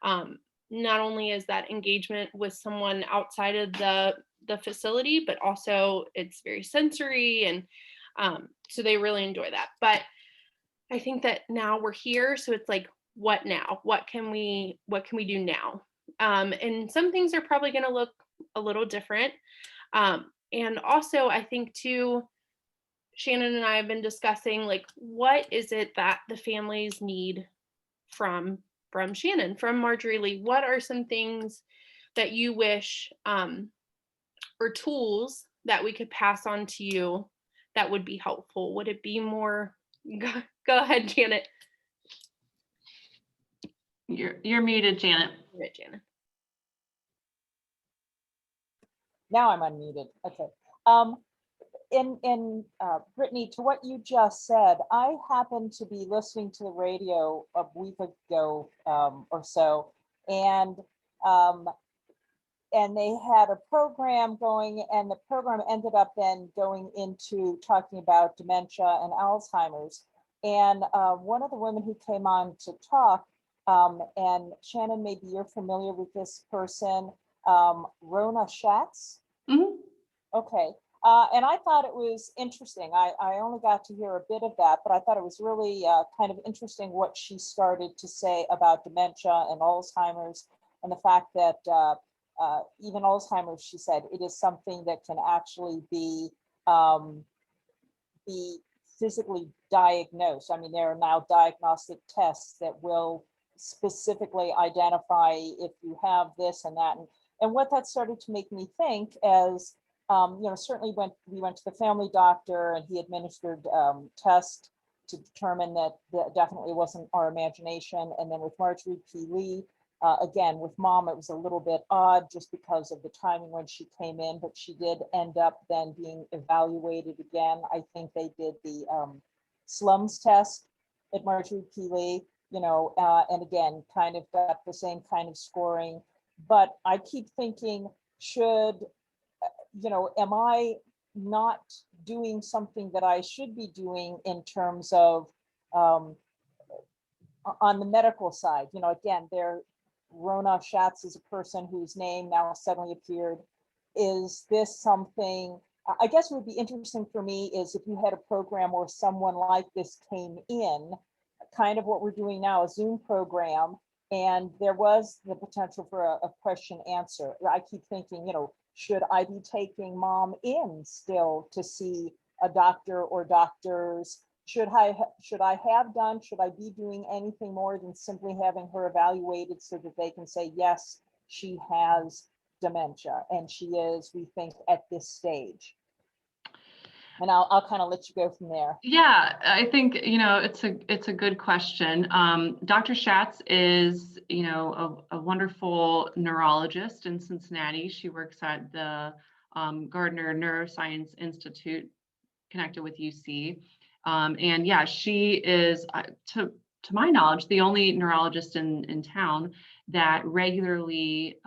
Not only is that engagement with someone outside of the facility, but also it's very sensory, and so they really enjoy that. But I think that now we're here, so it's like, what now? What can we do now? And some things are probably going to look a little different. And also, I think too, Shannon and I have been discussing, like, what is it that the families need from Shannon, from Marjorie Lee? What are some things that you wish, or tools that we could pass on to you that would be helpful? Would it be more, go ahead, Janet. You're muted, Janet. Right, Janet. Now I'm unmuted. Okay. In Brittany, to what you just said, I happened to be listening to the radio a week ago or so, and they had a program going, and the program ended up then going into talking about dementia and Alzheimer's. And one of the women who came on to talk, and Shannon, maybe you're familiar with this person, Rona Schatz. Mm-hmm. Okay. And I thought it was interesting. I only got to hear a bit of that, but I thought it was really kind of interesting what she started to say about dementia and Alzheimer's, and the fact that even Alzheimer's, she said, it is something that can actually be physically diagnosed. I mean, there are now diagnostic tests that will specifically identify if you have this and that. And what that started to make me think as, certainly when we went to the family doctor and he administered tests to determine that definitely wasn't our imagination. And then with Marjorie P. Lee, again, with mom, it was a little bit odd just because of the timing when she came in, but she did end up then being evaluated again. I think they did the slums test at Marjorie P. Lee, and again, kind of got the same kind of scoring. But I keep thinking, am I not doing something that I should be doing in terms of on the medical side? Again, Rona Schatz is a person whose name now suddenly appeared. Is this something, I guess what would be interesting for me is if you had a program where someone like this came in, kind of what we're doing now, a Zoom program, and there was the potential for a question answer. I keep thinking, should I be taking mom in still to see a doctor or doctors? Should I be doing anything more than simply having her evaluated so that they can say, yes, she has dementia and she is, we think, at this stage? And I'll kind of let you go from there. Yeah, I think, it's a good question. Dr. Schatz is, a wonderful neurologist in Cincinnati. She works at the Gardner Neuroscience Institute connected with UC. And yeah, she is, to my knowledge, the only neurologist in town that regularly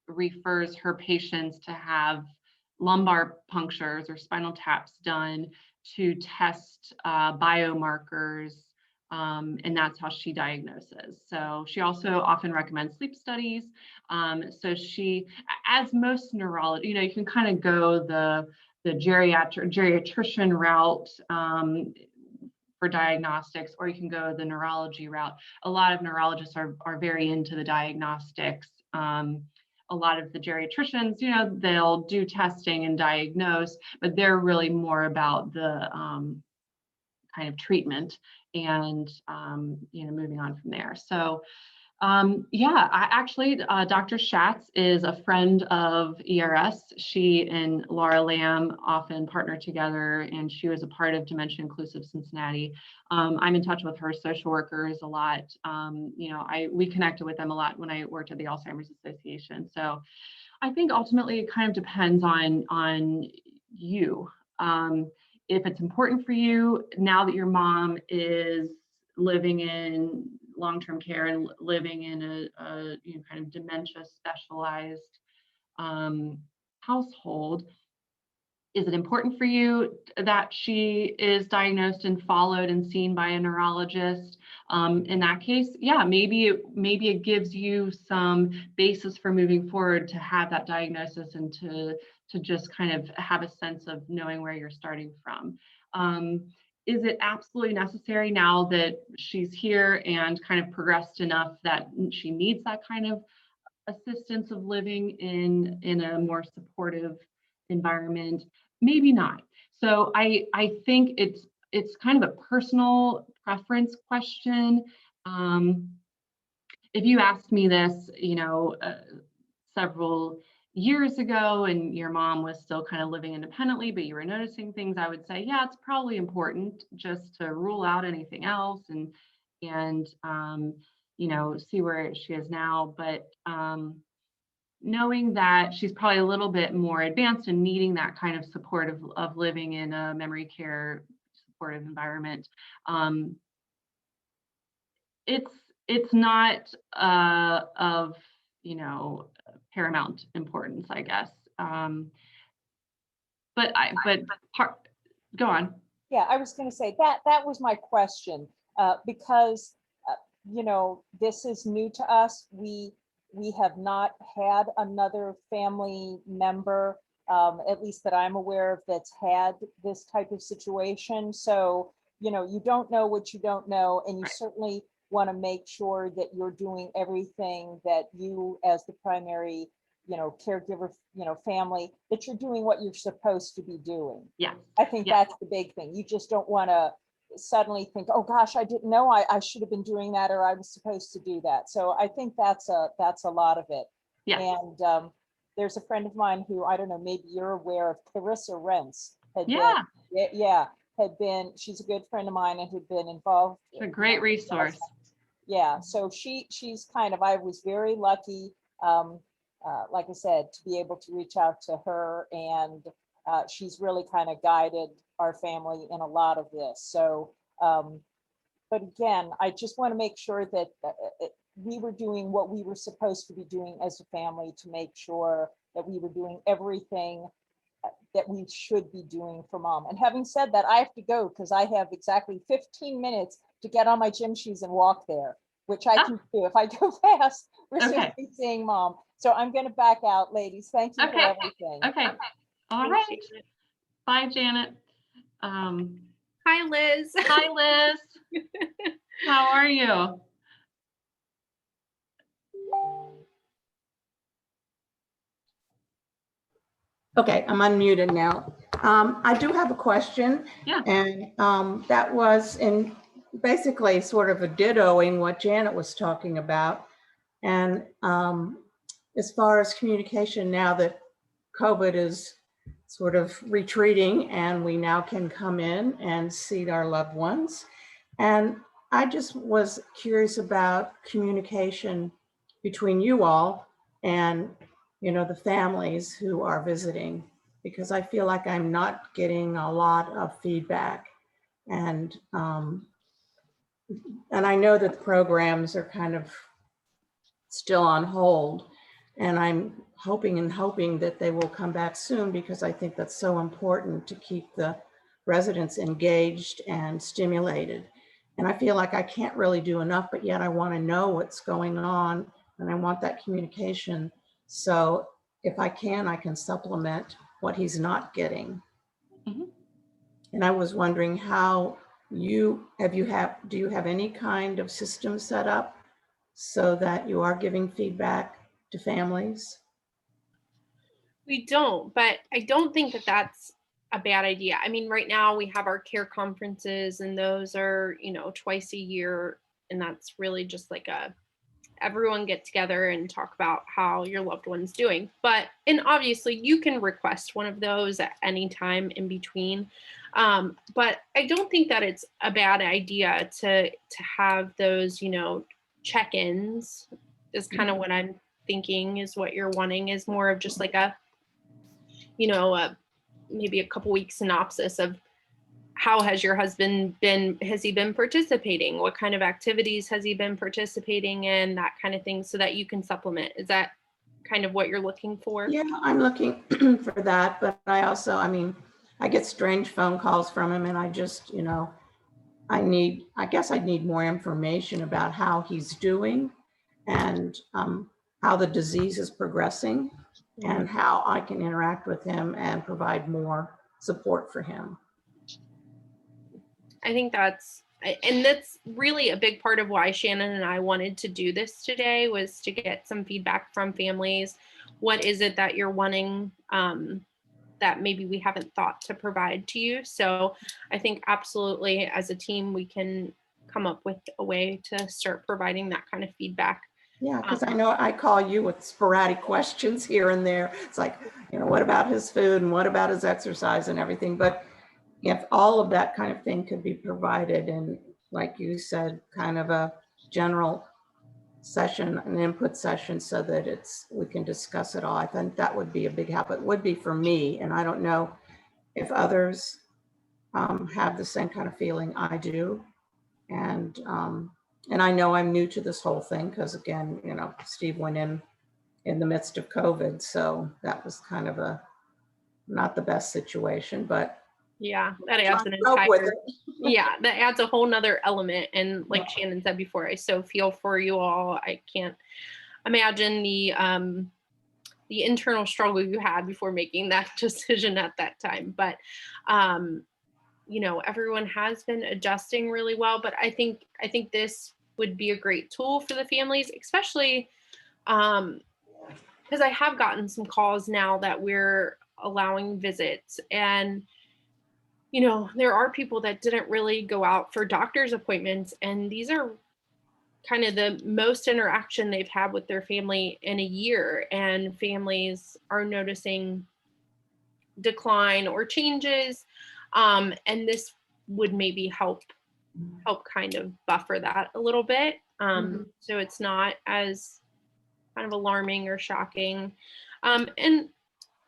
refers her patients to have lumbar punctures or spinal taps done to test biomarkers, and that's how she diagnoses. So she also often recommends sleep studies. So she, as most neurology, you can kind of go the geriatrician route for diagnostics, or you can go the neurology route. A lot of neurologists are very into the diagnostics. A lot of the geriatricians, they'll do testing and diagnose, but they're really more about the kind of treatment and, moving on from there. So, Dr. Schatz is a friend of ERS. She and Laura Lamb often partner together, and she was a part of Dementia Inclusive Cincinnati. I'm in touch with her social workers a lot. We connected with them a lot when I worked at the Alzheimer's Association. So I think ultimately it kind of depends on you. If it's important for you now that your mom is living in long-term care and living in a kind of dementia specialized household, is it important for you that she is diagnosed and followed and seen by a neurologist? In that case, yeah, maybe it gives you some basis for moving forward to have that diagnosis and to just kind of have a sense of knowing where you're starting from. Is it absolutely necessary now that she's here and kind of progressed enough that she needs that kind of assistance of living in a more supportive environment? Maybe not. So I think it's kind of a personal preference question. If you asked me this, several years ago and your mom was still kind of living independently, but you were noticing things, I would say, yeah, it's probably important just to rule out anything else and see where she is now. But knowing that she's probably a little bit more advanced and needing that kind of support of living in a memory care supportive environment, it's not of paramount importance, I guess. Go on. Yeah, I was going to say that was my question, because this is new to us. We have not had another family member, at least that I'm aware of, that's had this type of situation. So you don't know what you don't know, and you certainly want to make sure that you're doing everything that you, as the primary caregiver, family, that you're doing what you're supposed to be doing. Yeah, I think that's the big thing. You just don't want to suddenly think, oh gosh, I didn't know I should have been doing that, or I was supposed to do that. So I think that's a lot of it. Yeah. And there's a friend of mine who, I don't know, maybe you're aware of, Clarissa Rentz. she's a good friend of mine and had been involved. It's a great resource. Yeah, so she's kind of, I was very lucky, like I said, to be able to reach out to her, and she's really kind of guided our family in a lot of this. So, but again, I just want to make sure that we were doing what we were supposed to be doing as a family, to make sure that we were doing everything that we should be doing for Mom. And having said that, I have to go because I have exactly 15 minutes to get on my gym shoes and walk there, which I can do. If I go fast, we're still seeing Mom. So I'm going to back out, ladies. Thank you for everything. Okay. All Thanks, right. Janet. Bye, Janet. Hi, Liz. Hi, Liz. How are you? Okay, I'm unmuted now. I do have a question. Yeah. And that was in basically sort of a dittoing what Janet was talking about. And as far as communication, now that COVID is sort of retreating and we now can come in and see our loved ones. And I just was curious about communication between you all and the families who are visiting, because I feel like I'm not getting a lot of feedback. And I know that the programs are kind of still on hold, and I'm hoping that they will come back soon, because I think that's so important to keep the residents engaged and stimulated. And I feel like I can't really do enough, but yet I want to know what's going on, and I want that communication. So if I can supplement what he's not getting. Mhm. And I was wondering how do you have any kind of system set up so that you are giving feedback to families? We don't, but I don't think that that's a bad idea. I mean, right now we have our care conferences, and those are, twice a year. And that's really just like everyone get together and talk about how your loved one's doing. And obviously you can request one of those at any time in between. But I don't think that it's a bad idea to have those, check-ins is kind of what I'm thinking is what you're wanting, is more of just like maybe a couple weeks synopsis of how has your husband been, has he been participating? What kind of activities has he been participating in? That kind of thing, so that you can supplement. Is that kind of what you're looking for? Yeah, I'm looking for that, but I also, I get strange phone calls from him, and I just, I guess I need more information about how he's doing, and how the disease is progressing, and how I can interact with him and provide more support for him. I think that's really a big part of why Shannon and I wanted to do this today, was to get some feedback from families. What is it that you're wanting that maybe we haven't thought to provide to you? So I think absolutely as a team, we can come up with a way to start providing that kind of feedback. Yeah, because I know I call you with sporadic questions here and there. It's like, what about his food and what about his exercise and everything? But if all of that kind of thing could be provided in, like you said, kind of a general session, an input session, so that we can discuss it all, I think that would be a big help. It would be for me, and I don't know if others have the same kind of feeling I do. And I know I'm new to this whole thing because, again, Steve went in the midst of COVID, so that was kind of not the best situation, but yeah, that adds that adds a whole nother element. And like Shannon said before, I so feel for you all. I can't imagine the internal struggle you had before making that decision at that time. But everyone has been adjusting really well. But I think this would be a great tool for the families, especially because I have gotten some calls now that we're allowing visits, and there are people that didn't really go out for doctor's appointments, and these are kind of the most interaction they've had with their family in a year, and families are noticing decline or changes. And this would maybe help kind of buffer that a little bit. So it's not as kind of alarming or shocking. And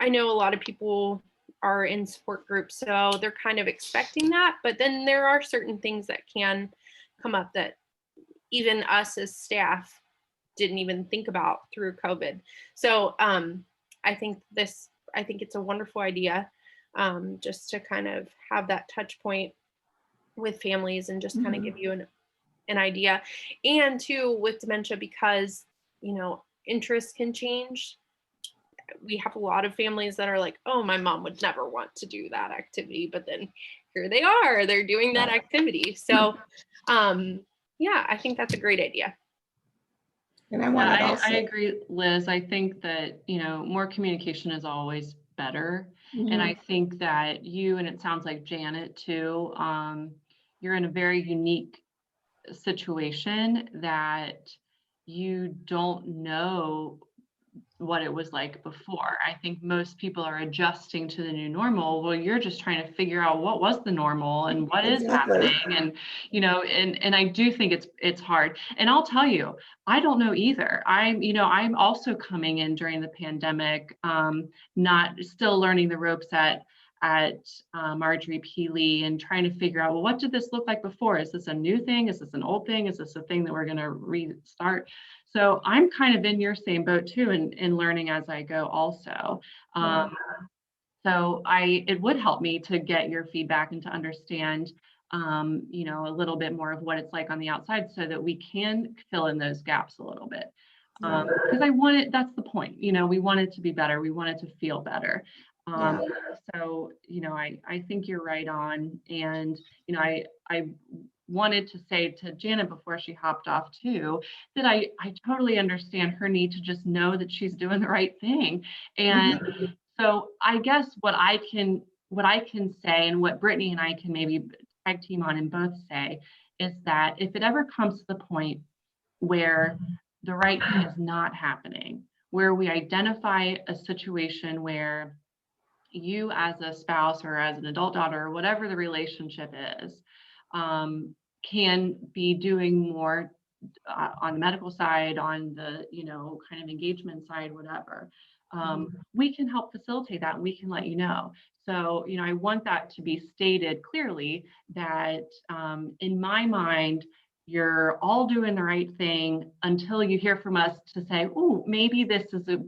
I know a lot of people are in support groups, so they're kind of expecting that, but then there are certain things that can come up that even us as staff didn't even think about through COVID. So I think it's a wonderful idea, just to kind of have that touch point with families and just kind of give you an idea. And too, with dementia, because, interests can change. We have a lot of families that are like, oh, my mom would never want to do that activity, but then here they are, they're doing that activity. So yeah, I think that's a great idea. And I agree, Liz. I think that, more communication is always better. And I think that you, and it sounds like Janet too, you're in a very unique situation that you don't know what it was like before. I think most people are adjusting to the new normal. Well, you're just trying to figure out what was the normal and what is happening. And, and I do think it's hard. And I'll tell you, I don't know either. I'm also coming in during the pandemic, not still learning the ropes at Marjorie P. Lee and trying to figure out, well, what did this look like before? Is this a new thing? Is this an old thing? Is this a thing that we're going to restart? So I'm kind of in your same boat too, and learning as I go also. So it would help me to get your feedback and to understand, a little bit more of what it's like on the outside so that we can fill in those gaps a little bit. Because that's the point, we want it to be better. We want it to feel better. So, I think you're right on. And, I wanted to say to Janet before she hopped off too, that I totally understand her need to just know that she's doing the right thing. And so I guess what I can say, and what Brittany and I can maybe tag team on and both say, is that if it ever comes to the point where the right thing is not happening, where we identify a situation where you as a spouse or as an adult daughter or whatever the relationship is, can be doing more on the medical side, on the, kind of engagement side, whatever. We can help facilitate that, and we can let you know. So, I want that to be stated clearly that in my mind, you're all doing the right thing until you hear from us to say, oh, maybe this is a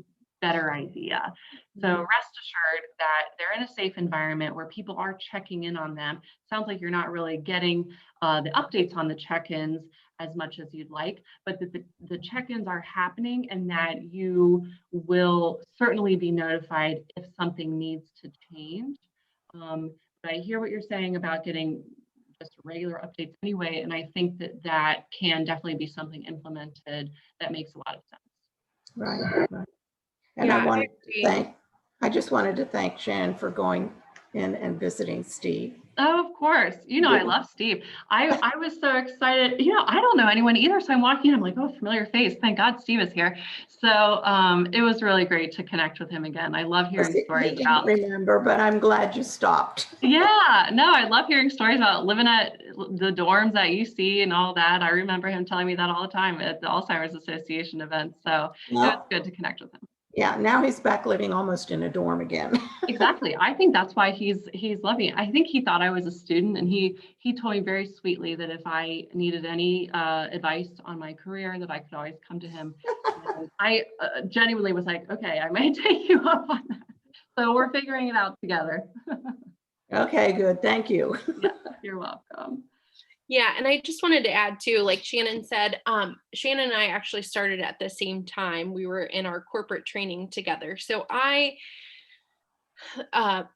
better idea. So rest assured that they're in a safe environment where people are checking in on them. Sounds like you're not really getting the updates on the check-ins as much as you'd like, but that the check-ins are happening and that you will certainly be notified if something needs to change. But I hear what you're saying about getting just regular updates anyway, and I think that can definitely be something implemented that makes a lot of sense. Right. And I just wanted to thank Shannon for going in and visiting Steve. Oh, of course. I love Steve. I was so excited. I don't know anyone either. So I'm walking in, I'm like, oh, familiar face. Thank God Steve is here. So it was really great to connect with him again. I love hearing stories about. Remember, but I'm glad you stopped. Yeah, no, I love hearing stories about living at the dorms at UC and all that. I remember him telling me that all the time at the Alzheimer's Association events. So it was good to connect with him. Yeah, now he's back living almost in a dorm again. Exactly. I think that's why he's loving it. I think he thought I was a student, and he told me very sweetly that if I needed any advice on my career, that I could always come to him. And I genuinely was like, okay, I might take you up on that. So we're figuring it out together. Okay, good. Thank you. Yeah, you're welcome. Yeah, and I just wanted to add too, like Shannon said, Shannon and I actually started at the same time. We were in our corporate training together. So I,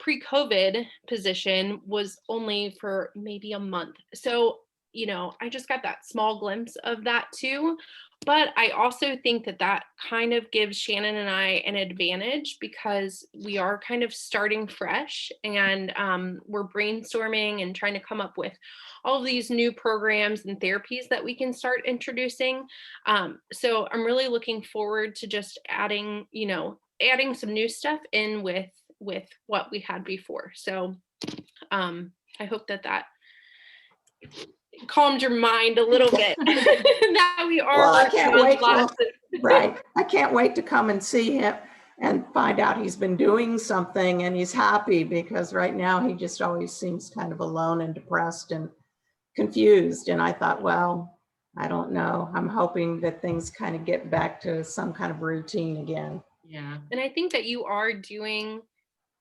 pre-COVID position was only for maybe a month. So, I just got that small glimpse of that too. But I also think that kind of gives Shannon and I an advantage because we are kind of starting fresh, and we're brainstorming and trying to come up with all of these new programs and therapies that we can start introducing. So I'm really looking forward to just adding some new stuff in with what we had before. So I hope that calmed your mind a little bit. Now we are Well, I working can't on wait lots till- of- Right. I can't wait to come and see him and find out he's been doing something and he's happy, because right now he just always seems kind of alone and depressed and confused. And I thought, well, I don't know. I'm hoping that things kind of get back to some kind of routine again. Yeah. And I think that you are doing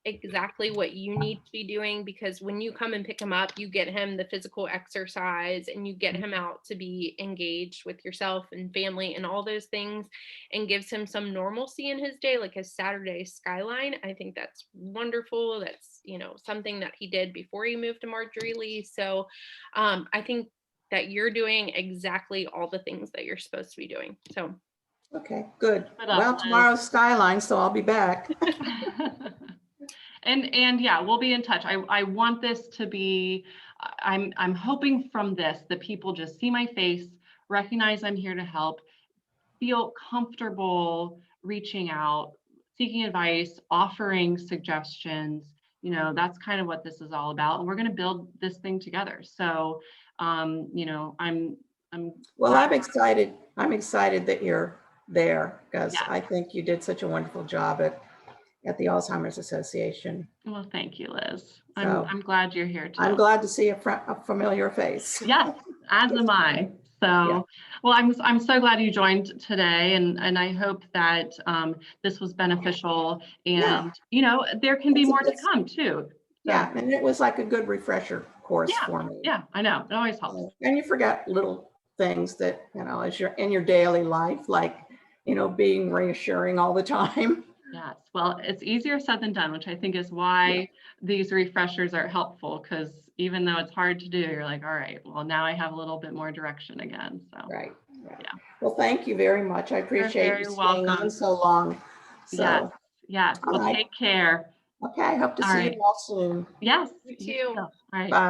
exactly what you need to be doing, because when you come and pick him up, you get him the physical exercise and you get him out to be engaged with yourself and family and all those things, and gives him some normalcy in his day, like his Saturday skyline. I think that's wonderful. That's, something that he did before he moved to Marjorie Lee. So I think that you're doing exactly all the things that you're supposed to be doing. So Okay, good. Put up, Well, Liz. tomorrow's skyline, so I'll be back. And yeah, we'll be in touch. I want this to be, I'm hoping from this that people just see my face, recognize I'm here to help, feel comfortable reaching out, seeking advice, offering suggestions. That's kind of what this is all about. And we're going to build this thing together. So, I'm Well, I'm excited. I'm excited that you're there, because Yeah. I think you did such a wonderful job at the Alzheimer's Association. Well, thank you, Liz. So, I'm glad you're here too. I'm glad to see a familiar face. Yes, as am I. So, Yeah. well, I'm so glad you joined today, and I hope that this was beneficial, and there can be more to come too. So, Yeah, and it was like a good refresher course for me. yeah, I know. It always helps. And you forget little things that, as you're in your daily life, like, being reassuring all the time. Yes. Well, it's easier said than done, which I think is why these refreshers are helpful, because even though it's hard to do, you're like, all right, well, now I have a little bit more direction again. So, Right. Yeah. Well, thank you very much. I appreciate very you staying welcome. on so long. So, yes. All Well, right. take care. okay, I hope to All see right. you all soon. Yes. You you too. too. All right. Bye.